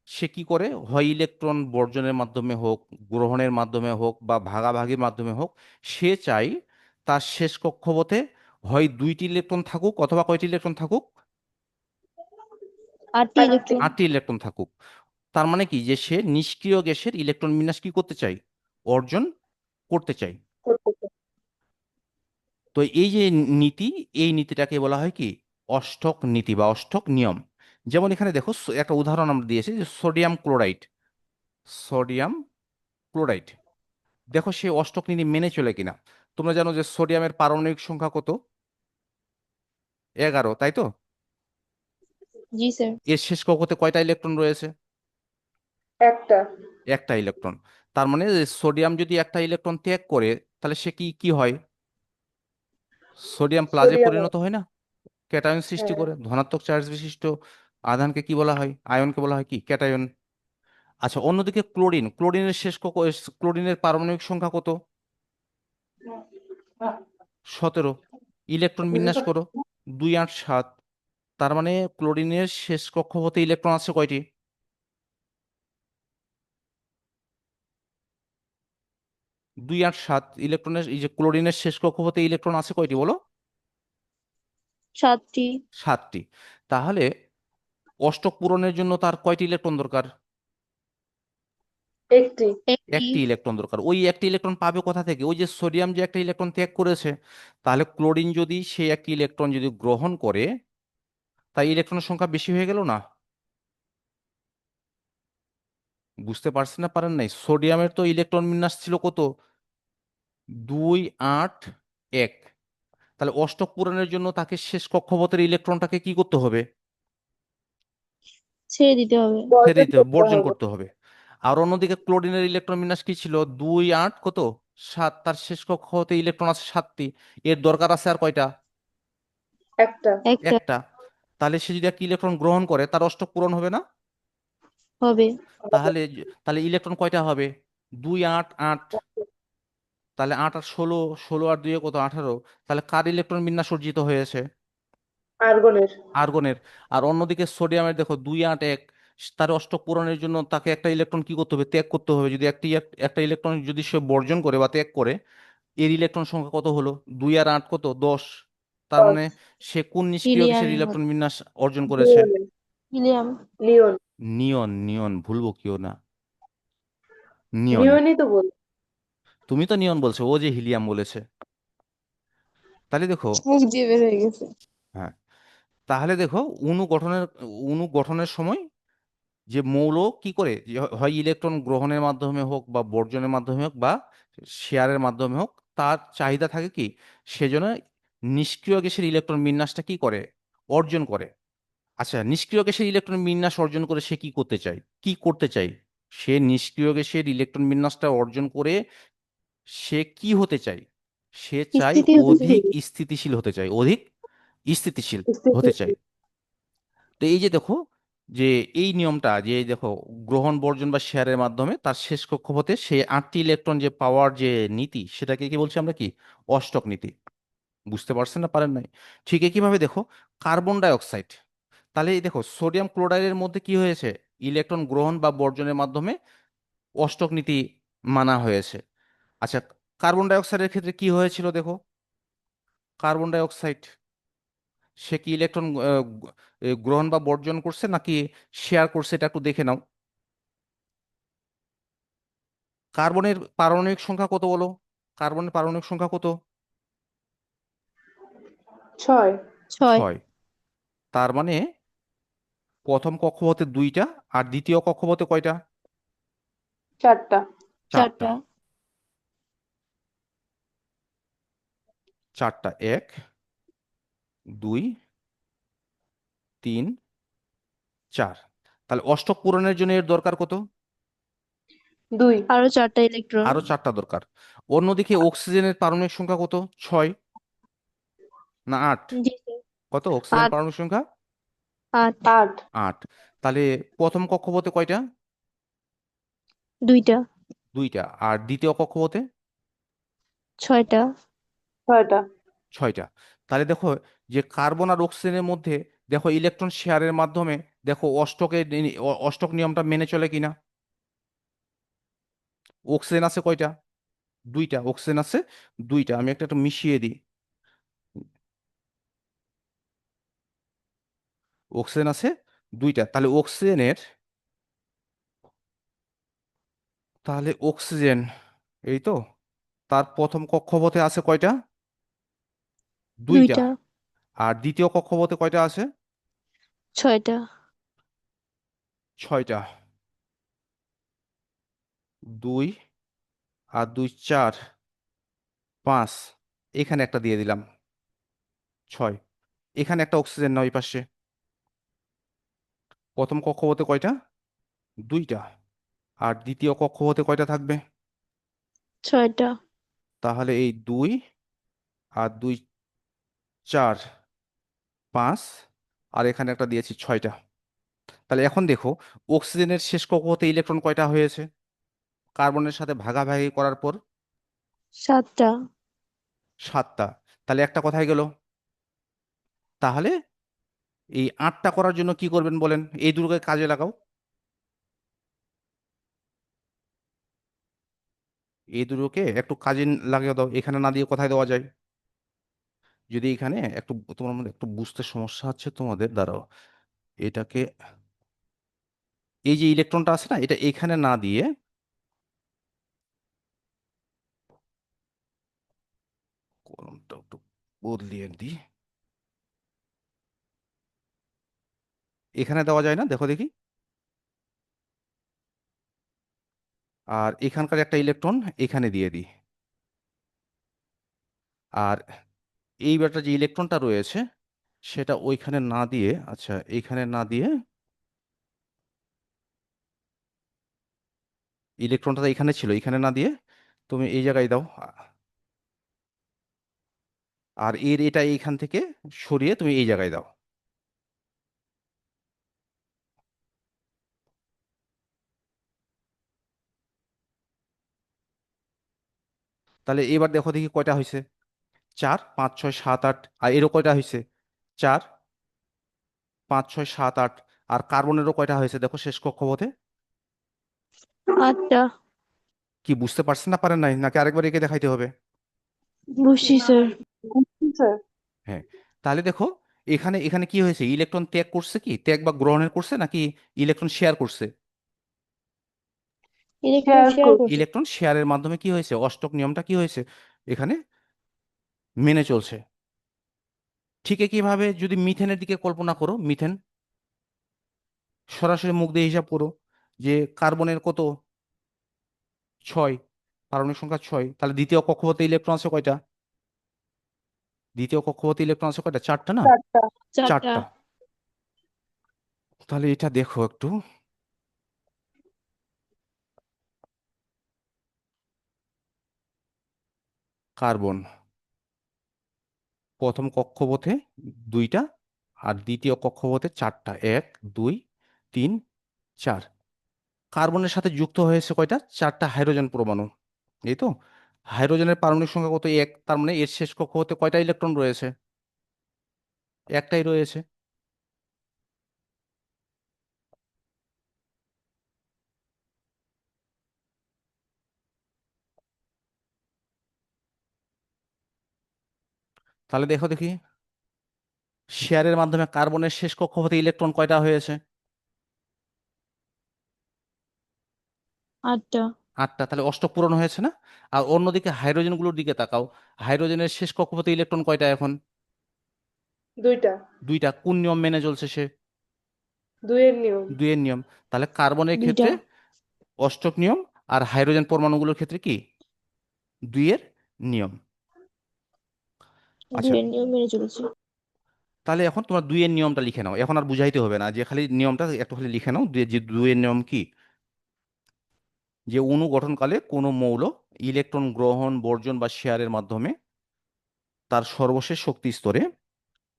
সে কি করে, হয় ইলেকট্রন বর্জনের মাধ্যমে হোক, গ্রহণের মাধ্যমে হোক, বা ভাগাভাগির মাধ্যমে হোক, সে চাই তার শেষ কক্ষপথে হয় 2টি ইলেকট্রন থাকুক অথবা কয়টি ইলেকট্রন থাকুক? 8টি 8টি। ইলেকট্রন। 8টি ইলেকট্রন থাকুক। তার মানে কি, যে সে নিষ্ক্রিয় গ্যাসের ইলেকট্রন বিন্যাস কি করতে চাই? অর্জন করতে চাই। তো এই যে নীতি, এই নীতিটাকে বলা হয় কি অষ্টক নীতি বা অষ্টক নিয়ম। যেমন এখানে দেখো একটা উদাহরণ আমরা দিয়েছি যে সোডিয়াম ক্লোরাইড, সোডিয়াম ক্লোরাইড, দেখো সে অষ্টক নীতি মেনে চলে কিনা। তোমরা জানো যে সোডিয়ামের পারমাণবিক সংখ্যা কত? 11, তাই তো? জি স্যার। এর শেষ কক্ষতে কয়টা ইলেকট্রন রয়েছে? একটা। একটা ইলেকট্রন। তার মানে যে সোডিয়াম যদি একটা ইলেকট্রন ত্যাগ করে, তাহলে সে কি কি হয়? সোডিয়াম প্লাজে সোডিয়াম। পরিণত হয় না? ক্যাটায়ন সৃষ্টি হ্যাঁ। করে, ধনাত্মক চার্জ বিশিষ্ট আধানকে কি বলা হয়? আয়নকে বলা হয় কি ক্যাটায়ন। আচ্ছা, অন্যদিকে ক্লোরিন, ক্লোরিনের ক্লোরিনের পারমাণবিক সংখ্যা কত? 17। ইলেকট্রন বিন্যাস করো, 2 8 7। তার মানে ক্লোরিনের শেষ কক্ষপথে ইলেকট্রন আছে কয়টি? 2 8 7 ইলেকট্রনের, এই যে ক্লোরিনের শেষ কক্ষপথে ইলেকট্রন আছে কয়টি বলো? 7টি। 7টি। তাহলে অষ্টক পূরণের জন্য তার কয়টি ইলেকট্রন দরকার? একটি। একটি। একটি ইলেকট্রন দরকার। ওই একটি ইলেকট্রন পাবে কোথা থেকে? ওই যে সোডিয়াম যে একটা ইলেকট্রন ত্যাগ করেছে, তাহলে ক্লোরিন যদি সেই একটি ইলেকট্রন যদি গ্রহণ করে, তাই ইলেকট্রনের সংখ্যা বেশি হয়ে গেল না? বুঝতে পারছেন না পারেন নাই? সোডিয়ামের তো ইলেকট্রন বিন্যাস ছিল কত? 2 8 1। তাহলে অষ্টক পূরণের জন্য তাকে শেষ কক্ষপথের ইলেকট্রনটাকে কি করতে হবে? ছেড়ে দিতে হবে। ছেড়ে বর্জন দিতে হবে, করতে বর্জন হবে। করতে হবে। আর অন্যদিকে ক্লোরিনের ইলেকট্রন বিন্যাস কি ছিল? 2 8 কত 7, তার শেষ কক্ষপথে ইলেকট্রন আছে 7টি। এর দরকার আছে আর কয়টা? একটা। একটা। একটা। তাহলে সে যদি একটা ইলেকট্রন গ্রহণ করে, তার অষ্টক পূরণ হবে না? হবে। তাহলে তাহলে ইলেকট্রন কয়টা হবে? 2 8 8। তাহলে 8 আর 16, 16 আর 2 কত 18। তাহলে কার ইলেকট্রন বিন্যাস অর্জিত হয়েছে? আর্গনের। আর্গনের। আর অন্যদিকে সোডিয়ামের দেখো 2 8 1, তার অষ্টক পূরণের জন্য তাকে একটা ইলেকট্রন কি করতে হবে? ত্যাগ করতে হবে। যদি একটা ইলেকট্রন যদি সে বর্জন করে বা ত্যাগ করে, এর ইলেকট্রন সংখ্যা কত হলো? 2 আর 8 কত 10। তার মানে সে কোন নিষ্ক্রিয় গ্যাসের হিলিয়ামের ইলেকট্রন মতো। বিন্যাস অর্জন করেছে? নিওনের। হিলিয়াম। নিওন। নিয়ন, নিয়ন ভুলবো কিও না, নিয়ন। নিওনই তো বল। তুমি তো নিয়ন বলছো, ও যে হিলিয়াম বলেছে। তাহলে দেখো, মুখ দিয়ে বের হয়ে গেছে। হ্যাঁ, তাহলে দেখো অণু গঠনের সময় যে মৌল কি করে, যে হয় ইলেকট্রন গ্রহণের মাধ্যমে হোক বা বর্জনের মাধ্যমে হোক বা শেয়ারের মাধ্যমে হোক, তার চাহিদা থাকে কি সেজন্য নিষ্ক্রিয় গ্যাসের ইলেকট্রন বিন্যাসটা কি করে, অর্জন করে। আচ্ছা, নিষ্ক্রিয় গ্যাসের ইলেকট্রন বিন্যাস অর্জন করে সে কি করতে চায়, কি করতে চায়? সে নিষ্ক্রিয় গ্যাসের ইলেকট্রন বিন্যাসটা অর্জন করে সে কি হতে চায়? সে চায় স্থিতি হতে চাই। অধিক স্থিতিশীল হতে চায়, অধিক স্থিতিশীল হতে চায়। তো এই যে দেখো, যে এই নিয়মটা যে এই দেখো, গ্রহণ বর্জন বা শেয়ারের মাধ্যমে তার শেষ কক্ষপথে সে 8টি ইলেকট্রন যে পাওয়ার যে নীতি, সেটাকে কি বলছি আমরা? কি অষ্টক নীতি। বুঝতে পারছেন না পারেন নাই? ঠিক একইভাবে দেখো কার্বন ডাই অক্সাইড। তাহলে এই দেখো সোডিয়াম ক্লোরাইডের মধ্যে কি হয়েছে? ইলেকট্রন গ্রহণ বা বর্জনের মাধ্যমে অষ্টক নীতি মানা হয়েছে। আচ্ছা, কার্বন ডাই অক্সাইডের ক্ষেত্রে কি হয়েছিল দেখো। কার্বন ডাই অক্সাইড সে কি ইলেকট্রন গ্রহণ বা বর্জন করছে নাকি শেয়ার করছে, এটা একটু দেখে নাও। কার্বনের পারমাণবিক সংখ্যা কত বলো? কার্বনের পারমাণবিক সংখ্যা কত? 6। 6। 6। তার মানে প্রথম কক্ষপথে 2টা, আর দ্বিতীয় কক্ষপথে কয়টা? 4টা। 4টা। 4টা। 4টা, 1 2 3 4। তাহলে অষ্টক পূরণের জন্য এর দরকার কত? 2। আরো 4টা ইলেকট্রন। আরো 4টা দরকার। অন্যদিকে অক্সিজেনের পারমাণবিক সংখ্যা কত? 6 না 8? জি স্যার। কত অক্সিজেন 8। পারমাণবিক সংখ্যা? 8। 8। 8। তাহলে প্রথম কক্ষপথে কয়টা? 2টা। 2টা। আর দ্বিতীয় কক্ষপথে? 6টা। 6টা। 6টা। তাহলে দেখো যে কার্বন আর অক্সিজেনের মধ্যে দেখো ইলেকট্রন শেয়ারের মাধ্যমে দেখো অষ্টক নিয়মটা মেনে চলে কিনা। অক্সিজেন আছে কয়টা? 2টা। অক্সিজেন আছে 2টা। আমি একটা মিশিয়ে দিই। অক্সিজেন আছে 2টা। তাহলে অক্সিজেন এই তো, তার প্রথম কক্ষপথে আছে কয়টা? দুইটা। দুইটা। আর দ্বিতীয় কক্ষপথে কয়টা আছে? ছয়টা। ছয়টা। দুই আর দুই চার, পাঁচ। এখানে একটা দিয়ে দিলাম, ছয়। এখানে একটা অক্সিজেন না ওই পাশে। প্রথম কক্ষপথে কয়টা? দুইটা। আর দ্বিতীয় কক্ষপথে কয়টা থাকবে? ছয়টা। তাহলে এই দুই আর দুই চার, পাঁচ। আর এখানে একটা দিয়েছি, ছয়টা। তাহলে এখন দেখো, অক্সিজেনের শেষ কক্ষপথে ইলেকট্রন কয়টা হয়েছে কার্বনের সাথে ভাগাভাগি করার পর? সাতটা। সাতটা। তাহলে একটা কোথায় গেল? তাহলে এই আটটা করার জন্য কি করবেন বলেন, এই দুটোকে কাজে লাগাও। এই দুটোকে একটু কাজে লাগিয়ে দাও, এখানে না দিয়ে কোথায় দেওয়া যায়? যদি এখানে একটু, তোমার মধ্যে একটু বুঝতে সমস্যা হচ্ছে তোমাদের, দ্বারাও এটাকে, এই যে ইলেকট্রনটা আছে না, এটা এখানে না দিয়ে কলমটা একটু বদলিয়ে দিই, এখানে দেওয়া যায় না, দেখো দেখি। আর এখানকার একটা ইলেকট্রন এখানে দিয়ে দিই। আর এই ব্যাটার যে ইলেকট্রনটা রয়েছে সেটা ওইখানে না দিয়ে, আচ্ছা এইখানে না দিয়ে, ইলেকট্রনটা তো এখানে ছিল, এখানে না দিয়ে তুমি এই জায়গায় দাও। আর এটা এইখান থেকে সরিয়ে তুমি এই জায়গায় দাও। তাহলে এবার দেখো দেখি কয়টা হয়েছে। চার, পাঁচ, ছয়, সাত, আট। আর এরও কয়টা হয়েছে? চার, পাঁচ, ছয়, সাত, আট। আর কার্বনেরও কয়টা হয়েছে দেখো শেষ কক্ষপথে? আটটা। কি বুঝতে পারছেন না পারেন নাই, নাকি আরেকবার এঁকে দেখাইতে হবে? বুঝছি স্যার। স্যার। হ্যাঁ। তাহলে দেখো, এখানে এখানে কি হয়েছে, ইলেকট্রন ত্যাগ করছে, কি ত্যাগ বা গ্রহণের করছে, নাকি ইলেকট্রন শেয়ার করছে? ইলেকট্রন শেয়ার শেয়ার করছি। করছে। ইলেকট্রন শেয়ারের মাধ্যমে কি হয়েছে, অষ্টক নিয়মটা কি হয়েছে এখানে মেনে চলছে। ঠিক একইভাবে যদি মিথেনের দিকে কল্পনা করো, মিথেন, সরাসরি মুখ দিয়ে হিসাব করো যে কার্বনের কত, ছয়, পারমাণবিক সংখ্যা ছয়। তাহলে দ্বিতীয় কক্ষপথে ইলেকট্রন আছে কয়টা? দ্বিতীয় কক্ষপথে ইলেকট্রন আছে কয়টা? চারটা না? চারটা। চারটা। চারটা। তাহলে এটা দেখো একটু, কার্বন প্রথম কক্ষপথে দুইটা, আর দ্বিতীয় কক্ষপথে চারটা, এক, দুই, তিন, চার। কার্বনের সাথে যুক্ত হয়েছে কয়টা? চারটা হাইড্রোজেন পরমাণু, এই তো। হাইড্রোজেনের পারমাণবিক সংখ্যা কত? এক। তার মানে এর শেষ কক্ষপথে কয়টা ইলেকট্রন রয়েছে? একটাই রয়েছে। তাহলে দেখো দেখি, শেয়ারের মাধ্যমে কার্বনের শেষ কক্ষপথে ইলেকট্রন কয়টা হয়েছে? আটটা। আটটা। তাহলে অষ্টক পূরণ হয়েছে না? আর অন্যদিকে হাইড্রোজেনগুলোর দিকে তাকাও, হাইড্রোজেনের শেষ কক্ষপথে ইলেকট্রন কয়টা এখন? দুইটা। দুইটা। কোন নিয়ম মেনে চলছে সে? দুইয়ের নিয়ম। দুইয়ের নিয়ম। তাহলে কার্বনের দুইটা। ক্ষেত্রে অষ্টক নিয়ম, আর হাইড্রোজেন পরমাণুগুলোর ক্ষেত্রে কি? দুইয়ের নিয়ম। আচ্ছা, দুইয়ের নিয়ম মেনে চলেছে। তাহলে এখন তোমার দুইয়ের নিয়মটা লিখে নাও, এখন আর বুঝাইতে হবে না, যে খালি নিয়মটা একটু খালি লিখে নাও, যে দুইয়ের নিয়ম কি। যে অণু গঠনকালে কোনো মৌল ইলেকট্রন গ্রহণ, বর্জন বা শেয়ারের মাধ্যমে তার সর্বশেষ শক্তি স্তরে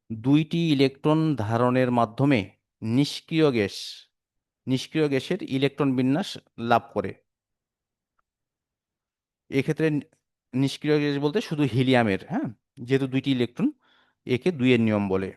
দুইটি ইলেকট্রন ধারণের মাধ্যমে নিষ্ক্রিয় গ্যাস, নিষ্ক্রিয় গ্যাসের ইলেকট্রন বিন্যাস লাভ করে। এক্ষেত্রে নিষ্ক্রিয় গ্যাস বলতে শুধু হিলিয়ামের, হ্যাঁ, যেহেতু দুইটি ইলেকট্রন, একে দুইয়ের নিয়ম বলে।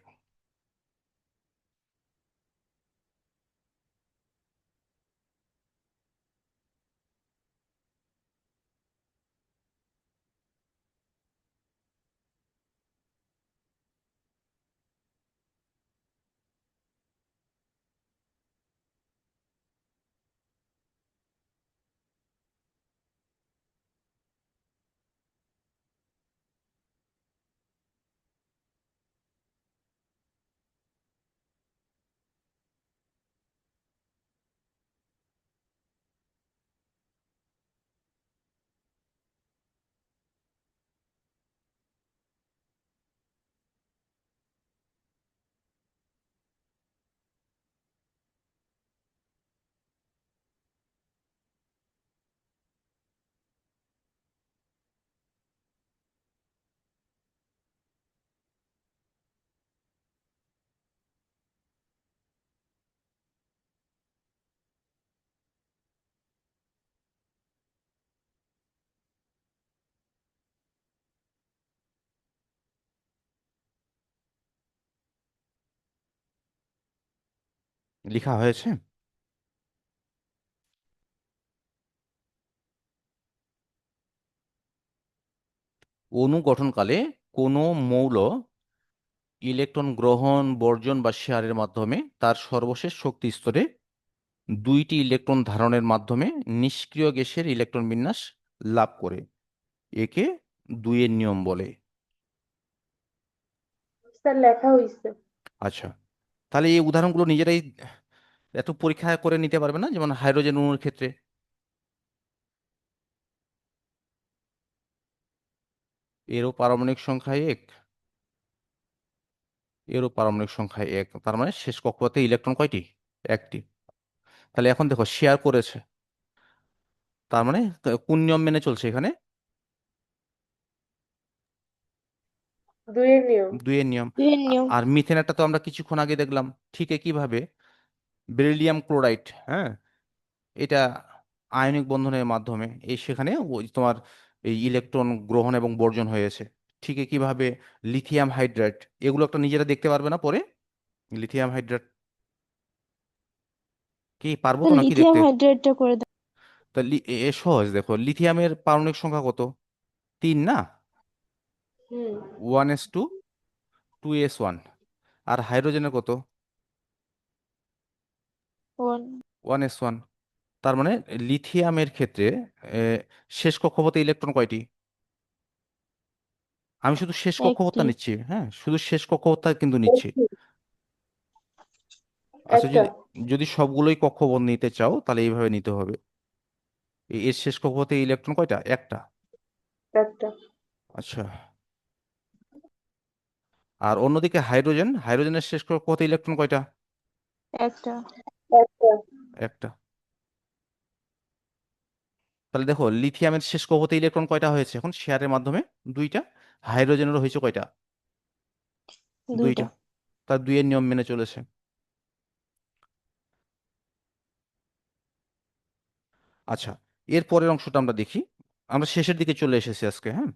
লেখা হয়েছে? অণু গঠনকালে কোনো মৌল ইলেকট্রন গ্রহণ, বর্জন বা শেয়ারের মাধ্যমে তার সর্বশেষ শক্তি স্তরে দুইটি ইলেকট্রন ধারণের মাধ্যমে নিষ্ক্রিয় গ্যাসের ইলেকট্রন বিন্যাস লাভ করে। একে দুইয়ের নিয়ম বলে। স্যার লেখা হইছে। আচ্ছা, তাহলে এই উদাহরণগুলো নিজেরাই এত পরীক্ষা করে নিতে পারবে না, যেমন হাইড্রোজেন অণুর ক্ষেত্রে এরও পারমাণবিক সংখ্যা এক, এরও পারমাণবিক সংখ্যা এক, তার মানে শেষ কক্ষপথে ইলেকট্রন কয়টি? একটি। তাহলে এখন দেখো শেয়ার করেছে, তার মানে কোন নিয়ম মেনে চলছে এখানে? দুইয়ের নিয়ম। দুইয়ের নিয়ম। দুইয়ের নিয়ম। আর মিথেনটা তো আমরা কিছুক্ষণ আগে দেখলাম, ঠিক একইভাবে বেরিলিয়াম ক্লোরাইড, হ্যাঁ, এটা আয়নিক বন্ধনের মাধ্যমে এই সেখানে ওই তোমার এই ইলেকট্রন গ্রহণ এবং বর্জন হয়েছে। ঠিক একইভাবে লিথিয়াম হাইড্রাইড, এগুলো একটা নিজেরা দেখতে পারবে না পরে? লিথিয়াম হাইড্রাইড কি পারবো তো তো নাকি লিথিয়াম দেখতে? হাইড্রেটটা করে দাও। তা সহজ, দেখো লিথিয়ামের পারমাণবিক সংখ্যা কত? 3 না? হুম। 1s2 2s1। আর হাইড্রোজেনের কত? ওয়ান। 1s1। তার মানে লিথিয়ামের ক্ষেত্রে আহ, শেষ কক্ষপথে ইলেকট্রন কয়টি? আমি শুধু শেষ কক্ষপথটা একটি। নিচ্ছি, হ্যাঁ, শুধু শেষ কক্ষপথটা কিন্তু নিচ্ছি। একটি। আচ্ছা, একটা। যদি যদি সবগুলোই কক্ষপথ নিতে চাও তাহলে এইভাবে নিতে হবে। এর শেষ কক্ষপথে ইলেকট্রন কয়টা? একটা। একটা। আচ্ছা, আর অন্যদিকে হাইড্রোজেন, হাইড্রোজেনের শেষ কক্ষপথে ইলেকট্রন কয়টা? একটা। একটা। একটা। তাহলে দেখো লিথিয়ামের শেষ কক্ষপথে ইলেকট্রন কয়টা হয়েছে এখন শেয়ারের মাধ্যমে? দুইটা। হাইড্রোজেনেরও হয়েছে কয়টা? দুইটা। দুইটা। তার দুইয়ের নিয়ম মেনে চলেছে। আচ্ছা, এর পরের অংশটা আমরা দেখি। আমরা শেষের দিকে চলে এসেছি আজকে, হ্যাঁ।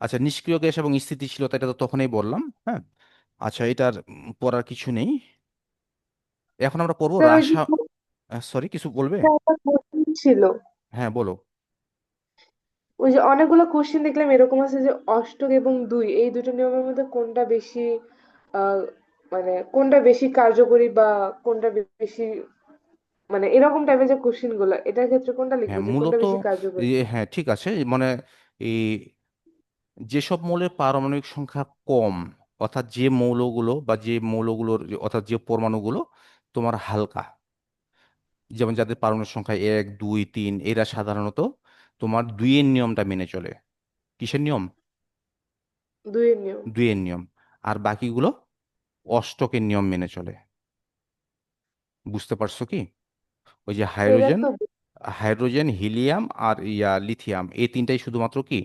আচ্ছা, নিষ্ক্রিয় গ্যাস এবং স্থিতিশীলতা, এটা তো তখনই বললাম, হ্যাঁ। আচ্ছা, এটার পড়ার কিছু নেই। এখন আমরা পড়বো স্যার ওই যে রাসা। সরি, কিছু বলবে? একটা কোশ্চেন ছিল, হ্যাঁ, বলো। ওই যে অনেকগুলো কোশ্চেন দেখলাম এরকম আছে যে অষ্টক এবং দুই এই দুটো নিয়মের মধ্যে কোনটা বেশি আহ মানে কোনটা বেশি কার্যকরী বা কোনটা বেশি, মানে এরকম টাইপের যে কোশ্চেন গুলো, এটার ক্ষেত্রে কোনটা লিখবো হ্যাঁ, যে কোনটা মূলত বেশি কার্যকরী? হ্যাঁ ঠিক আছে, মানে এই যেসব মৌলের পারমাণবিক সংখ্যা কম, অর্থাৎ যে মৌলগুলো বা যে মৌলগুলোর অর্থাৎ যে পরমাণুগুলো তোমার হালকা, যেমন যাদের পারমাণবিক সংখ্যা 1 2 3, এরা সাধারণত তোমার দুইয়ের নিয়মটা মেনে চলে। কিসের নিয়ম? দুইয়ের নিয়ম। দুইয়ের নিয়ম। আর বাকিগুলো অষ্টকের নিয়ম মেনে চলে। বুঝতে পারছো কি? ওই যে সেটা হাইড্রোজেন, তো হাইড্রোজেন, হিলিয়াম আর লিথিয়াম, এই তিনটাই শুধুমাত্র কি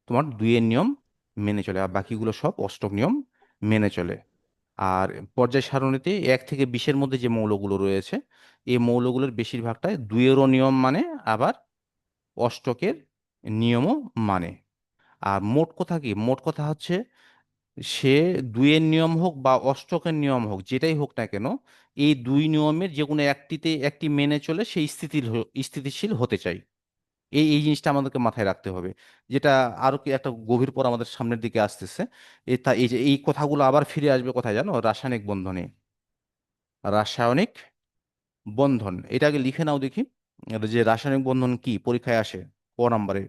তোমার দুইয়ের নিয়ম মেনে চলে, আর বাকিগুলো সব অষ্টক নিয়ম মেনে চলে। আর পর্যায় সারণীতে 1 থেকে 20-এর মধ্যে যে মৌলগুলো রয়েছে, এই মৌলগুলোর বেশিরভাগটাই দুইয়েরও নিয়ম মানে, আবার অষ্টকের নিয়মও মানে। আর মোট কথা কি, মোট কথা হচ্ছে সে দুইয়ের নিয়ম হোক বা অষ্টকের নিয়ম হোক, যেটাই হোক না কেন, এই দুই নিয়মের যে কোনো একটিতে একটি মেনে চলে সেই স্থিতিশীল হতে চাই। এই এই জিনিসটা আমাদেরকে মাথায় রাখতে হবে, যেটা আরো কি একটা গভীর পর আমাদের সামনের দিকে আসতেছে। এই যে এই কথাগুলো আবার ফিরে আসবে কোথায় জানো? রাসায়নিক বন্ধনে। রাসায়নিক বন্ধন, এটা আগে লিখে নাও দেখি। এটা যে রাসায়নিক বন্ধন কি পরীক্ষায় আসে ক নাম্বারে?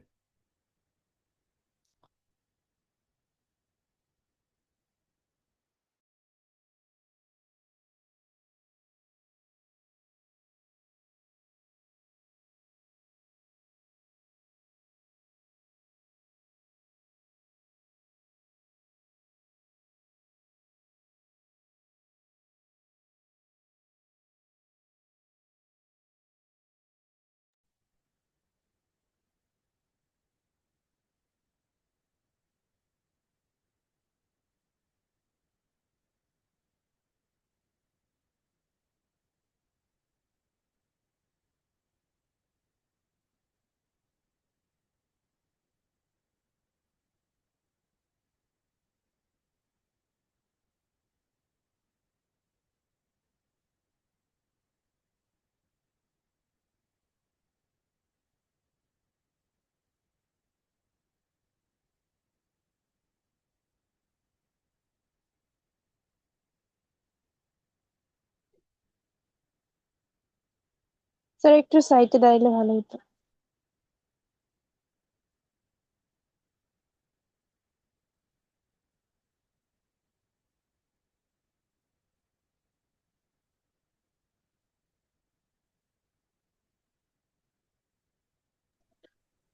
স্যার একটু সাইটে দাঁড়ালে ভালো হতো।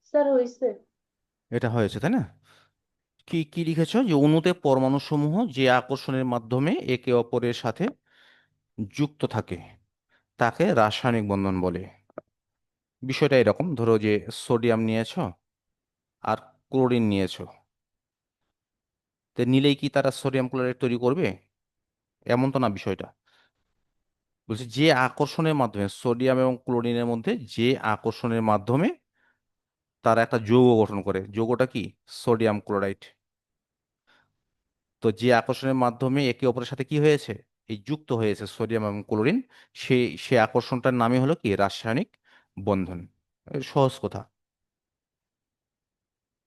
স্যার হয়েছে। এটা হয়েছে তাই না? কি কি লিখেছো যে অণুতে পরমাণু সমূহ যে আকর্ষণের মাধ্যমে একে অপরের সাথে যুক্ত থাকে তাকে রাসায়নিক বন্ধন বলে। বিষয়টা এরকম, ধরো যে সোডিয়াম নিয়েছো আর ক্লোরিন নিয়েছো, তো নিলেই কি তারা সোডিয়াম ক্লোরাইড তৈরি করবে? এমন তো না বিষয়টা। বলছি যে আকর্ষণের মাধ্যমে সোডিয়াম এবং ক্লোরিনের মধ্যে যে আকর্ষণের মাধ্যমে তারা একটা যৌগ গঠন করে, যৌগটা কি? Sodium chloride. তো যে আকর্ষণের মাধ্যমে একে অপরের সাথে কি হয়েছে, এই যুক্ত হয়েছে সোডিয়াম এবং ক্লোরিন, সে আকর্ষণটার নামই হলো কি রাসায়নিক বন্ধন। সহজ কথা।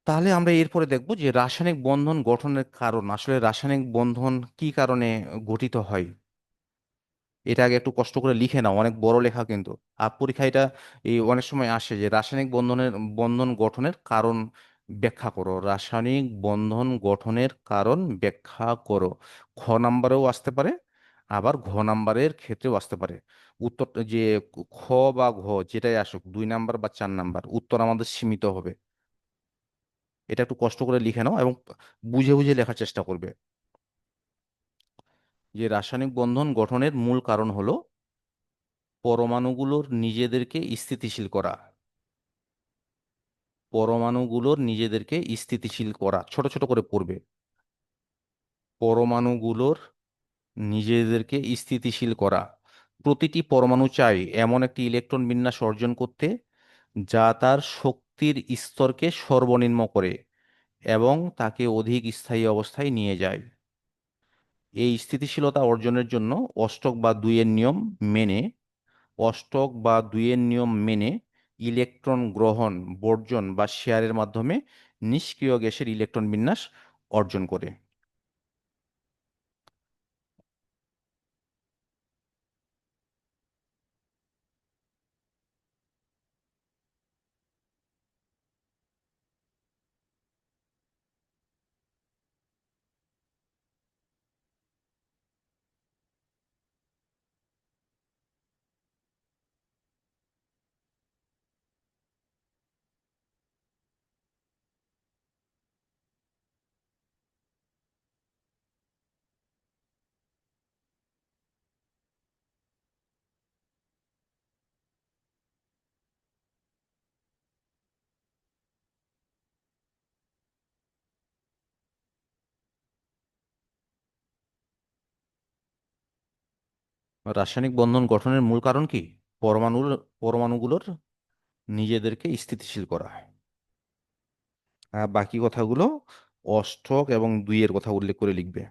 তাহলে আমরা এরপরে দেখব যে রাসায়নিক বন্ধন গঠনের কারণ, আসলে রাসায়নিক বন্ধন কি কারণে গঠিত হয়। এটা আগে একটু কষ্ট করে লিখে নাও, অনেক বড় লেখা কিন্তু। আর পরীক্ষা এটা এই অনেক সময় আসে যে রাসায়নিক বন্ধন গঠনের কারণ ব্যাখ্যা করো, রাসায়নিক বন্ধন গঠনের কারণ ব্যাখ্যা করো। খ নাম্বারেও আসতে পারে, আবার ঘ নাম্বারের ক্ষেত্রেও আসতে পারে। উত্তর যে খ বা ঘ যেটাই আসুক, 2 নাম্বার বা 4 নাম্বার, উত্তর আমাদের সীমিত হবে। এটা একটু কষ্ট করে লিখে নাও এবং বুঝে বুঝে লেখার চেষ্টা করবে। যে রাসায়নিক বন্ধন গঠনের মূল কারণ হলো পরমাণুগুলোর নিজেদেরকে স্থিতিশীল করা। পরমাণুগুলোর নিজেদেরকে স্থিতিশীল করা, ছোট ছোট করে পড়বে। পরমাণুগুলোর নিজেদেরকে স্থিতিশীল করা। প্রতিটি পরমাণু চায় এমন একটি ইলেকট্রন বিন্যাস অর্জন করতে যা তার শক্তির স্তরকে সর্বনিম্ন করে এবং তাকে অধিক স্থায়ী অবস্থায় নিয়ে যায়। এই স্থিতিশীলতা অর্জনের জন্য অষ্টক বা দুইয়ের নিয়ম মেনে অষ্টক বা দুইয়ের নিয়ম মেনে ইলেকট্রন গ্রহণ, বর্জন বা শেয়ারের মাধ্যমে নিষ্ক্রিয় গ্যাসের ইলেকট্রন বিন্যাস অর্জন করে। রাসায়নিক বন্ধন গঠনের মূল কারণ কি? পরমাণুগুলোর নিজেদেরকে স্থিতিশীল করা। আর বাকি কথাগুলো অষ্টক এবং দুইয়ের কথা উল্লেখ করে লিখবে।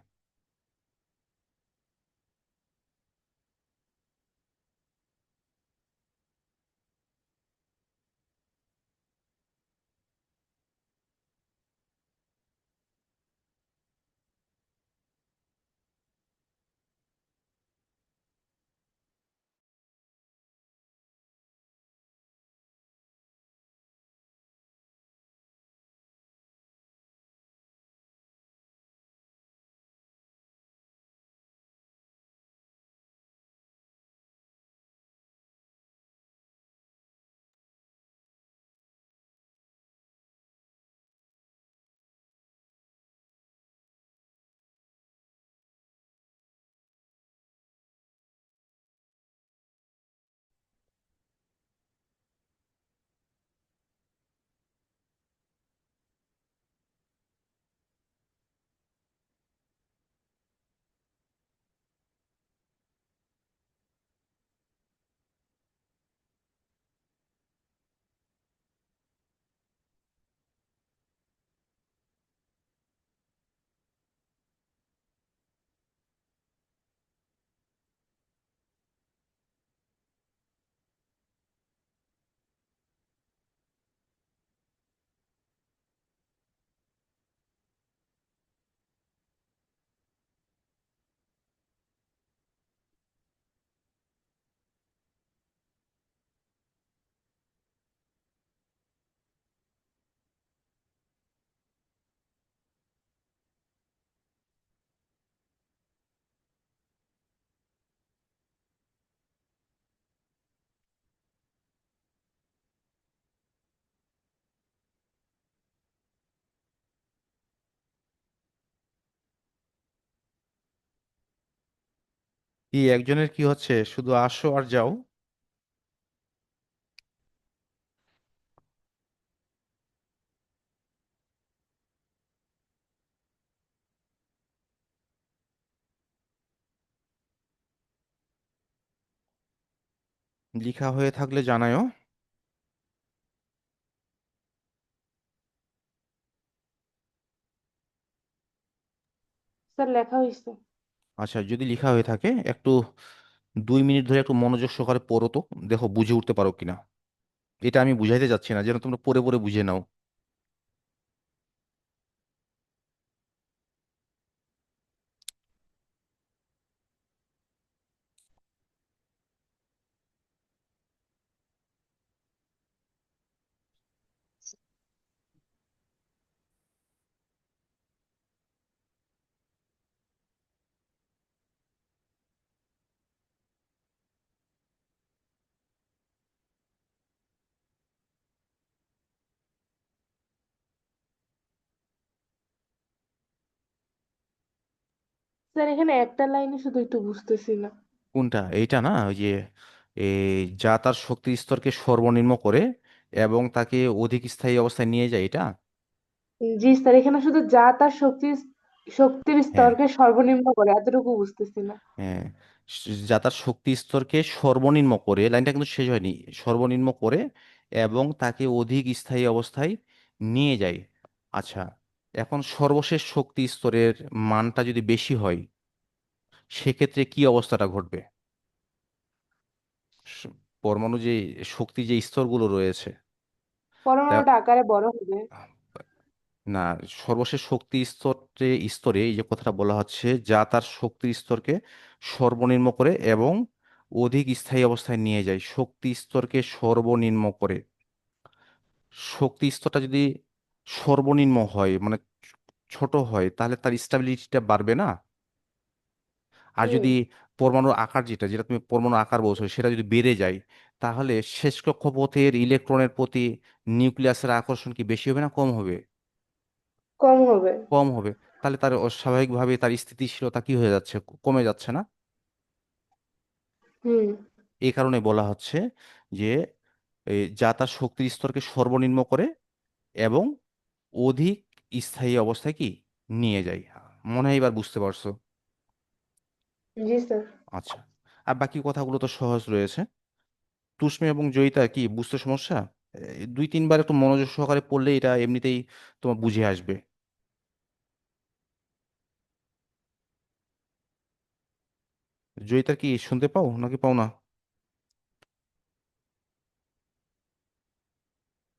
কি একজনের কি হচ্ছে, শুধু আসো আর যাও? লিখা হয়ে থাকলে জানায়ও। স্যার লেখা হয়েছে। আচ্ছা, যদি লিখা হয়ে থাকে একটু 2 মিনিট ধরে একটু মনোযোগ সহকারে পড়ো তো, দেখো বুঝে উঠতে পারো কিনা। এটা আমি বুঝাইতে যাচ্ছি না, যেন তোমরা পড়ে পড়ে বুঝে নাও। স্যার এখানে একটা লাইনে শুধু একটু বুঝতেছি না। কোনটা? এইটা না, ওই যে এই যা তার শক্তির স্তরকে সর্বনিম্ন করে এবং তাকে অধিক স্থায়ী অবস্থায় নিয়ে যায়, এটা? জি স্যার, এখানে শুধু যা তার শক্তির হ্যাঁ, স্তরকে সর্বনিম্ন করে এতটুকু বুঝতেছি না। হ্যাঁ। যা তার শক্তি স্তরকে সর্বনিম্ন করে, লাইনটা কিন্তু শেষ হয়নি। সর্বনিম্ন করে এবং তাকে অধিক স্থায়ী অবস্থায় নিয়ে যায়। আচ্ছা, এখন সর্বশেষ শক্তি স্তরের মানটা যদি বেশি হয়, সেক্ষেত্রে কি অবস্থাটা ঘটবে? স- পরমাণু যে শক্তি যে স্তরগুলো রয়েছে, তা পরমাণুটা আকারে বড় হবে। না, সর্বশেষ শক্তি স্তরে স্তরে এই যে কথাটা বলা হচ্ছে, যা তার শক্তির স্তরকে সর্বনিম্ন করে এবং অধিক স্থায়ী অবস্থায় নিয়ে যায়। শক্তি স্তরকে সর্বনিম্ন করে, শক্তি স্তরটা যদি সর্বনিম্ন হয় মানে ছোট হয়, তাহলে তার স্টেবিলিটিটা বাড়বে না? আর হুম। যদি পরমাণুর আকার, যেটা যেটা তুমি পরমাণু আকার বলছো, সেটা যদি বেড়ে যায়, তাহলে শেষ কক্ষপথের ইলেকট্রনের প্রতি নিউক্লিয়াসের আকর্ষণ কি বেশি হবে না কম হবে? কম হবে। কম হবে। তাহলে তার অস্বাভাবিকভাবে তার স্থিতিশীলতা কি হয়ে যাচ্ছে, কমে যাচ্ছে না? হুম। এই কারণে বলা হচ্ছে যে যা তার শক্তির স্তরকে সর্বনিম্ন করে এবং অধিক স্থায়ী অবস্থায় কি নিয়ে যায়। মনে হয় এবার বুঝতে পারছো? জি স্যার। আচ্ছা, আর বাকি কথাগুলো তো সহজ রয়েছে। তুষ্মি এবং জয়িতা কি বুঝতে সমস্যা? 2-3 বার একটু মনোযোগ সহকারে পড়লে এটা এমনিতেই তোমার বুঝে আসবে। জয়িতার কি শুনতে পাও নাকি পাও না?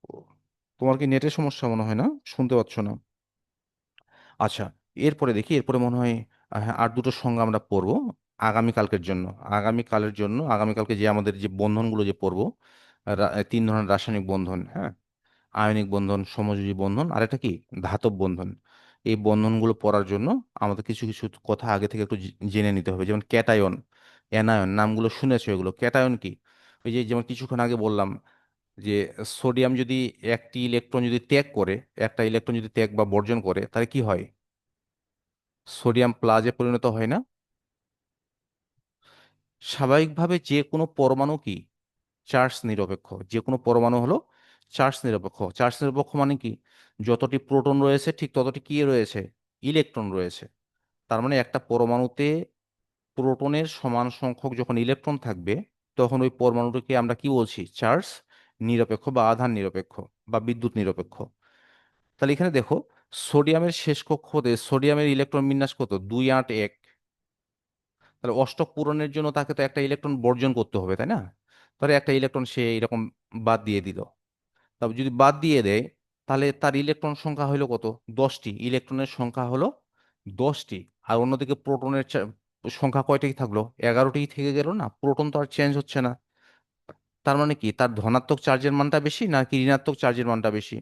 ও, তোমার কি নেটের সমস্যা মনে হয়, না শুনতে পাচ্ছ না? আচ্ছা, এরপরে দেখি, এরপরে মনে হয় হ্যাঁ, আর দুটো সংজ্ঞা আমরা পড়বো আগামীকালকের জন্য। আগামীকালের জন্য, আগামীকালকে যে আমাদের যে বন্ধনগুলো যে পড়বো, 3 ধরনের রাসায়নিক বন্ধন, হ্যাঁ। আয়নিক বন্ধন, সমযোজী বন্ধন, আর একটা কি ধাতব বন্ধন। এই বন্ধনগুলো পড়ার জন্য আমাদের কিছু কিছু কথা আগে থেকে একটু জেনে নিতে হবে। যেমন ক্যাটায়ন, অ্যানায়ন, নামগুলো শুনেছো এগুলো? ক্যাটায়ন কি? ওই যে যেমন কিছুক্ষণ আগে বললাম যে সোডিয়াম যদি একটি ইলেকট্রন যদি ত্যাগ করে, একটা ইলেকট্রন যদি ত্যাগ বা বর্জন করে, তাহলে কি হয়? সোডিয়াম প্লাজে পরিণত হয় না? স্বাভাবিকভাবে যে কোনো পরমাণু কি চার্জ নিরপেক্ষ। যে কোনো পরমাণু হলো চার্জ নিরপেক্ষ। চার্জ নিরপেক্ষ মানে কি? যতটি প্রোটন রয়েছে ঠিক ততটি কি রয়েছে, ইলেকট্রন রয়েছে। তার মানে একটা পরমাণুতে প্রোটনের সমান সংখ্যক যখন ইলেকট্রন থাকবে, তখন ওই পরমাণুটিকে আমরা কি বলছি, চার্জ নিরপেক্ষ বা আধান নিরপেক্ষ বা বিদ্যুৎ নিরপেক্ষ। তাহলে এখানে দেখো, সোডিয়ামের শেষ কক্ষপথে সোডিয়ামের ইলেকট্রন বিন্যাস কত, 2-8-1। তাহলে অষ্টক পূরণের জন্য তাকে তো একটা ইলেকট্রন বর্জন করতে হবে, তাই না? তাহলে একটা ইলেকট্রন সে এরকম বাদ দিয়ে দিল। তবে যদি বাদ দিয়ে দেয়, তাহলে তার ইলেকট্রন সংখ্যা হলো কত, 10টি। ইলেকট্রনের সংখ্যা হলো 10টি। আর অন্যদিকে প্রোটনের সংখ্যা কয়টি থাকলো, 11টি থেকে গেল না? প্রোটন তো আর চেঞ্জ হচ্ছে না। তার মানে কি, তার ধনাত্মক চার্জের মানটা বেশি নাকি ঋণাত্মক চার্জের মানটা বেশি?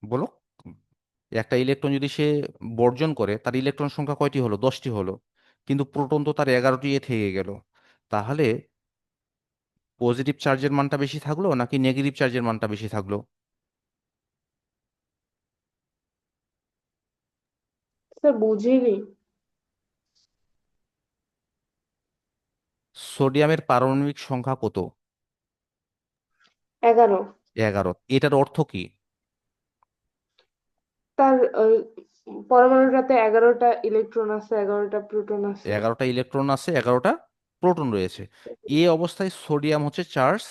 বলো। একটা ইলেকট্রন যদি সে বর্জন করে, তার ইলেকট্রন সংখ্যা কয়টি হলো, 10টি হলো। কিন্তু প্রোটন তো তার 11টি থেকে গেল। তাহলে পজিটিভ চার্জের মানটা বেশি থাকলো নাকি নেগেটিভ চার্জের মানটা বেশি থাকলো? স্যার বুঝিনি। সোডিয়ামের পারমাণবিক সংখ্যা কত? 11। 11। এটার অর্থ কি? তার পরমাণুটাতে 11টা ইলেকট্রন আছে, 11টা প্রোটন আছে। 11টা ইলেকট্রন আছে, 11টা প্রোটন রয়েছে। এই অবস্থায় সোডিয়াম হচ্ছে চার্জ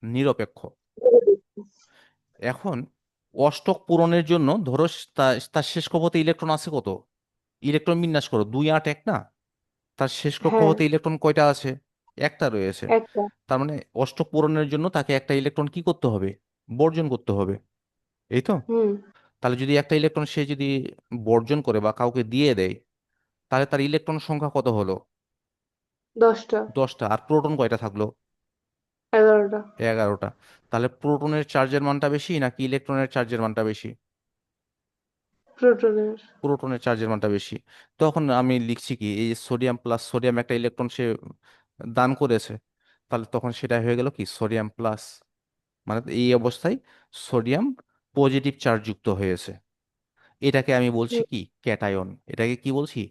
নিরপেক্ষ। এখন অষ্টক পূরণের জন্য ধরো তার তার শেষ কক্ষপথে ইলেকট্রন আছে কত? ইলেকট্রন বিন্যাস করো, 2 8 1 না? তার শেষ হ্যাঁ, কক্ষপথে ইলেকট্রন কয়টা আছে? একটা রয়েছে। একটা। তার মানে অষ্টক পূরণের জন্য তাকে একটা ইলেকট্রন কি করতে হবে? বর্জন করতে হবে, এই তো? হুম। তাহলে যদি একটা ইলেকট্রন সে যদি বর্জন করে বা কাউকে দিয়ে দেয়, তাহলে তার ইলেকট্রন সংখ্যা কত হলো? 10টা। 10টা। আর প্রোটন কয়টা থাকলো? 11টা। 11টা। তাহলে প্রোটনের চার্জের মানটা বেশি নাকি ইলেকট্রনের চার্জের মানটা বেশি? প্রোটনের। প্রোটনের চার্জের মানটা বেশি। তখন আমি লিখছি কি, এই সোডিয়াম প্লাস সোডিয়াম একটা ইলেকট্রন সে দান করেছে, তাহলে তখন সেটা হয়ে গেল কি সোডিয়াম প্লাস। মানে এই অবস্থায় সোডিয়াম পজিটিভ চার্জ যুক্ত হয়েছে। এটাকে আমি বলছি কি ক্যাটায়ন। এটাকে কি বলছি?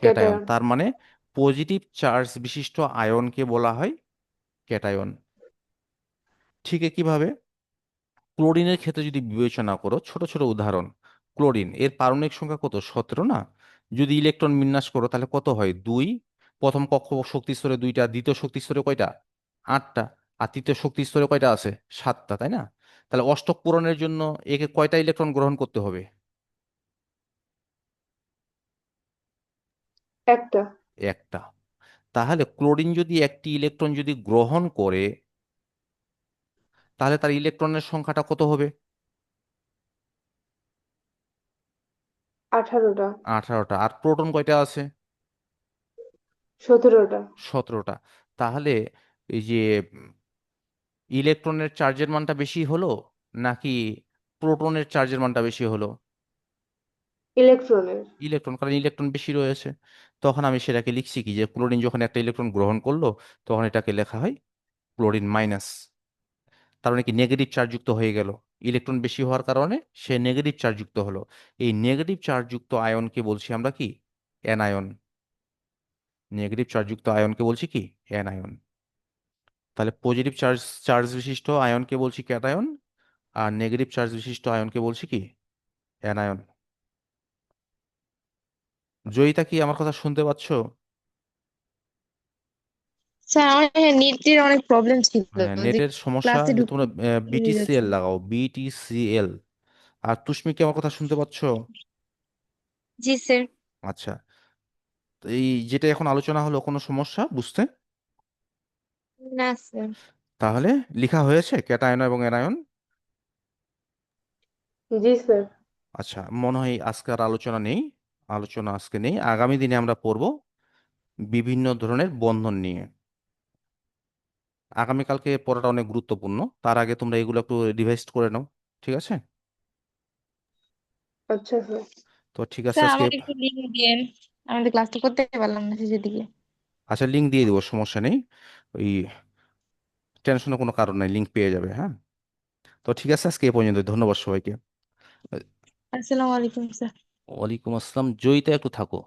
ক্যাটায়ন। ক্যাটায়ন। তার মানে পজিটিভ চার্জ বিশিষ্ট আয়নকে বলা হয় ক্যাটায়ন। ঠিক কিভাবে? ক্লোরিনের ক্ষেত্রে যদি বিবেচনা করো, ছোট ছোট উদাহরণ। ক্লোরিন এর পারমাণবিক সংখ্যা কত? 17 না? যদি ইলেকট্রন বিন্যাস করো তাহলে কত হয়? 2। প্রথম কক্ষ শক্তি স্তরে 2টা, দ্বিতীয় শক্তি স্তরে কয়টা? 8টা। আর তৃতীয় শক্তি স্তরে কয়টা আছে? 7টা, তাই না? তাহলে অষ্টক পূরণের জন্য একে কয়টা ইলেকট্রন গ্রহণ করতে হবে? একটা। একটা। তাহলে ক্লোরিন যদি একটি ইলেকট্রন যদি গ্রহণ করে, তাহলে তার ইলেকট্রনের সংখ্যাটা কত হবে? 18টা। 18টা। আর প্রোটন কয়টা আছে? 17টা। 17টা। তাহলে এই যে ইলেকট্রনের চার্জের মানটা বেশি হলো নাকি প্রোটনের চার্জের মানটা বেশি হলো? ইলেকট্রনের। ইলেকট্রন, কারণ ইলেকট্রন বেশি রয়েছে। তখন আমি সেটাকে লিখছি কি, যে ক্লোরিন যখন একটা ইলেকট্রন গ্রহণ করলো, তখন এটাকে লেখা হয় ক্লোরিন মাইনাস। তার মানে কি নেগেটিভ চার্জ যুক্ত হয়ে গেল। ইলেকট্রন বেশি হওয়ার কারণে সে নেগেটিভ চার্জ যুক্ত হলো। এই নেগেটিভ চার্জ যুক্ত আয়নকে বলছি আমরা কি? অ্যানায়ন। নেগেটিভ চার্জ যুক্ত আয়নকে বলছি কি? অ্যানায়ন। তাহলে পজিটিভ চার্জ চার্জ বিশিষ্ট আয়নকে বলছি ক্যাটায়ন, আর নেগেটিভ চার্জ বিশিষ্ট আয়নকে বলছি কি? অ্যানায়ন। জয়িতা, কি আমার কথা শুনতে পাচ্ছ? স্যার আমার নেটের অনেক প্রবলেম ছিল, হ্যাঁ, যে নেটের সমস্যা। ক্লাসে ঢুকতে তোমরা দেরি হয়ে যাচ্ছে। বিটিসিএল লাগাও, বিটিসিএল। আর তুষ্মি, কি আমার কথা শুনতে পাচ্ছ? জি স্যার। আচ্ছা। তো এই যেটা এখন আলোচনা হলো, কোনো সমস্যা বুঝতে? না স্যার। তাহলে লেখা হয়েছে ক্যাটায়ন এবং অ্যানায়ন। জি স্যার। আচ্ছা, মনে হয় আজকে আর আলোচনা নেই। আলোচনা আজকে নেই, আগামী দিনে আমরা পড়ব বিভিন্ন ধরনের বন্ধন নিয়ে। আগামীকালকে পড়াটা অনেক গুরুত্বপূর্ণ। তার আগে তোমরা এগুলো একটু রিভাইজ করে নাও, ঠিক আছে? আচ্ছা স্যার। তো ঠিক আছে স্যার আজকে। আমাকে একটু লিঙ্ক দিয়েন, আমাদের ক্লাসটা করতে পারলাম না শেষের দিকে। আচ্ছা, লিঙ্ক দিয়ে দিব, সমস্যা নেই। ওই টেনশনের কোনো কারণ নাই, লিঙ্ক পেয়ে যাবে, হ্যাঁ। তো ঠিক আছে, আজকে এই পর্যন্ত। ধন্যবাদ সবাইকে। আসসালামু আলাইকুম স্যার। ওয়ালাইকুম আসসালাম। জয়িতা, একটু থাকো।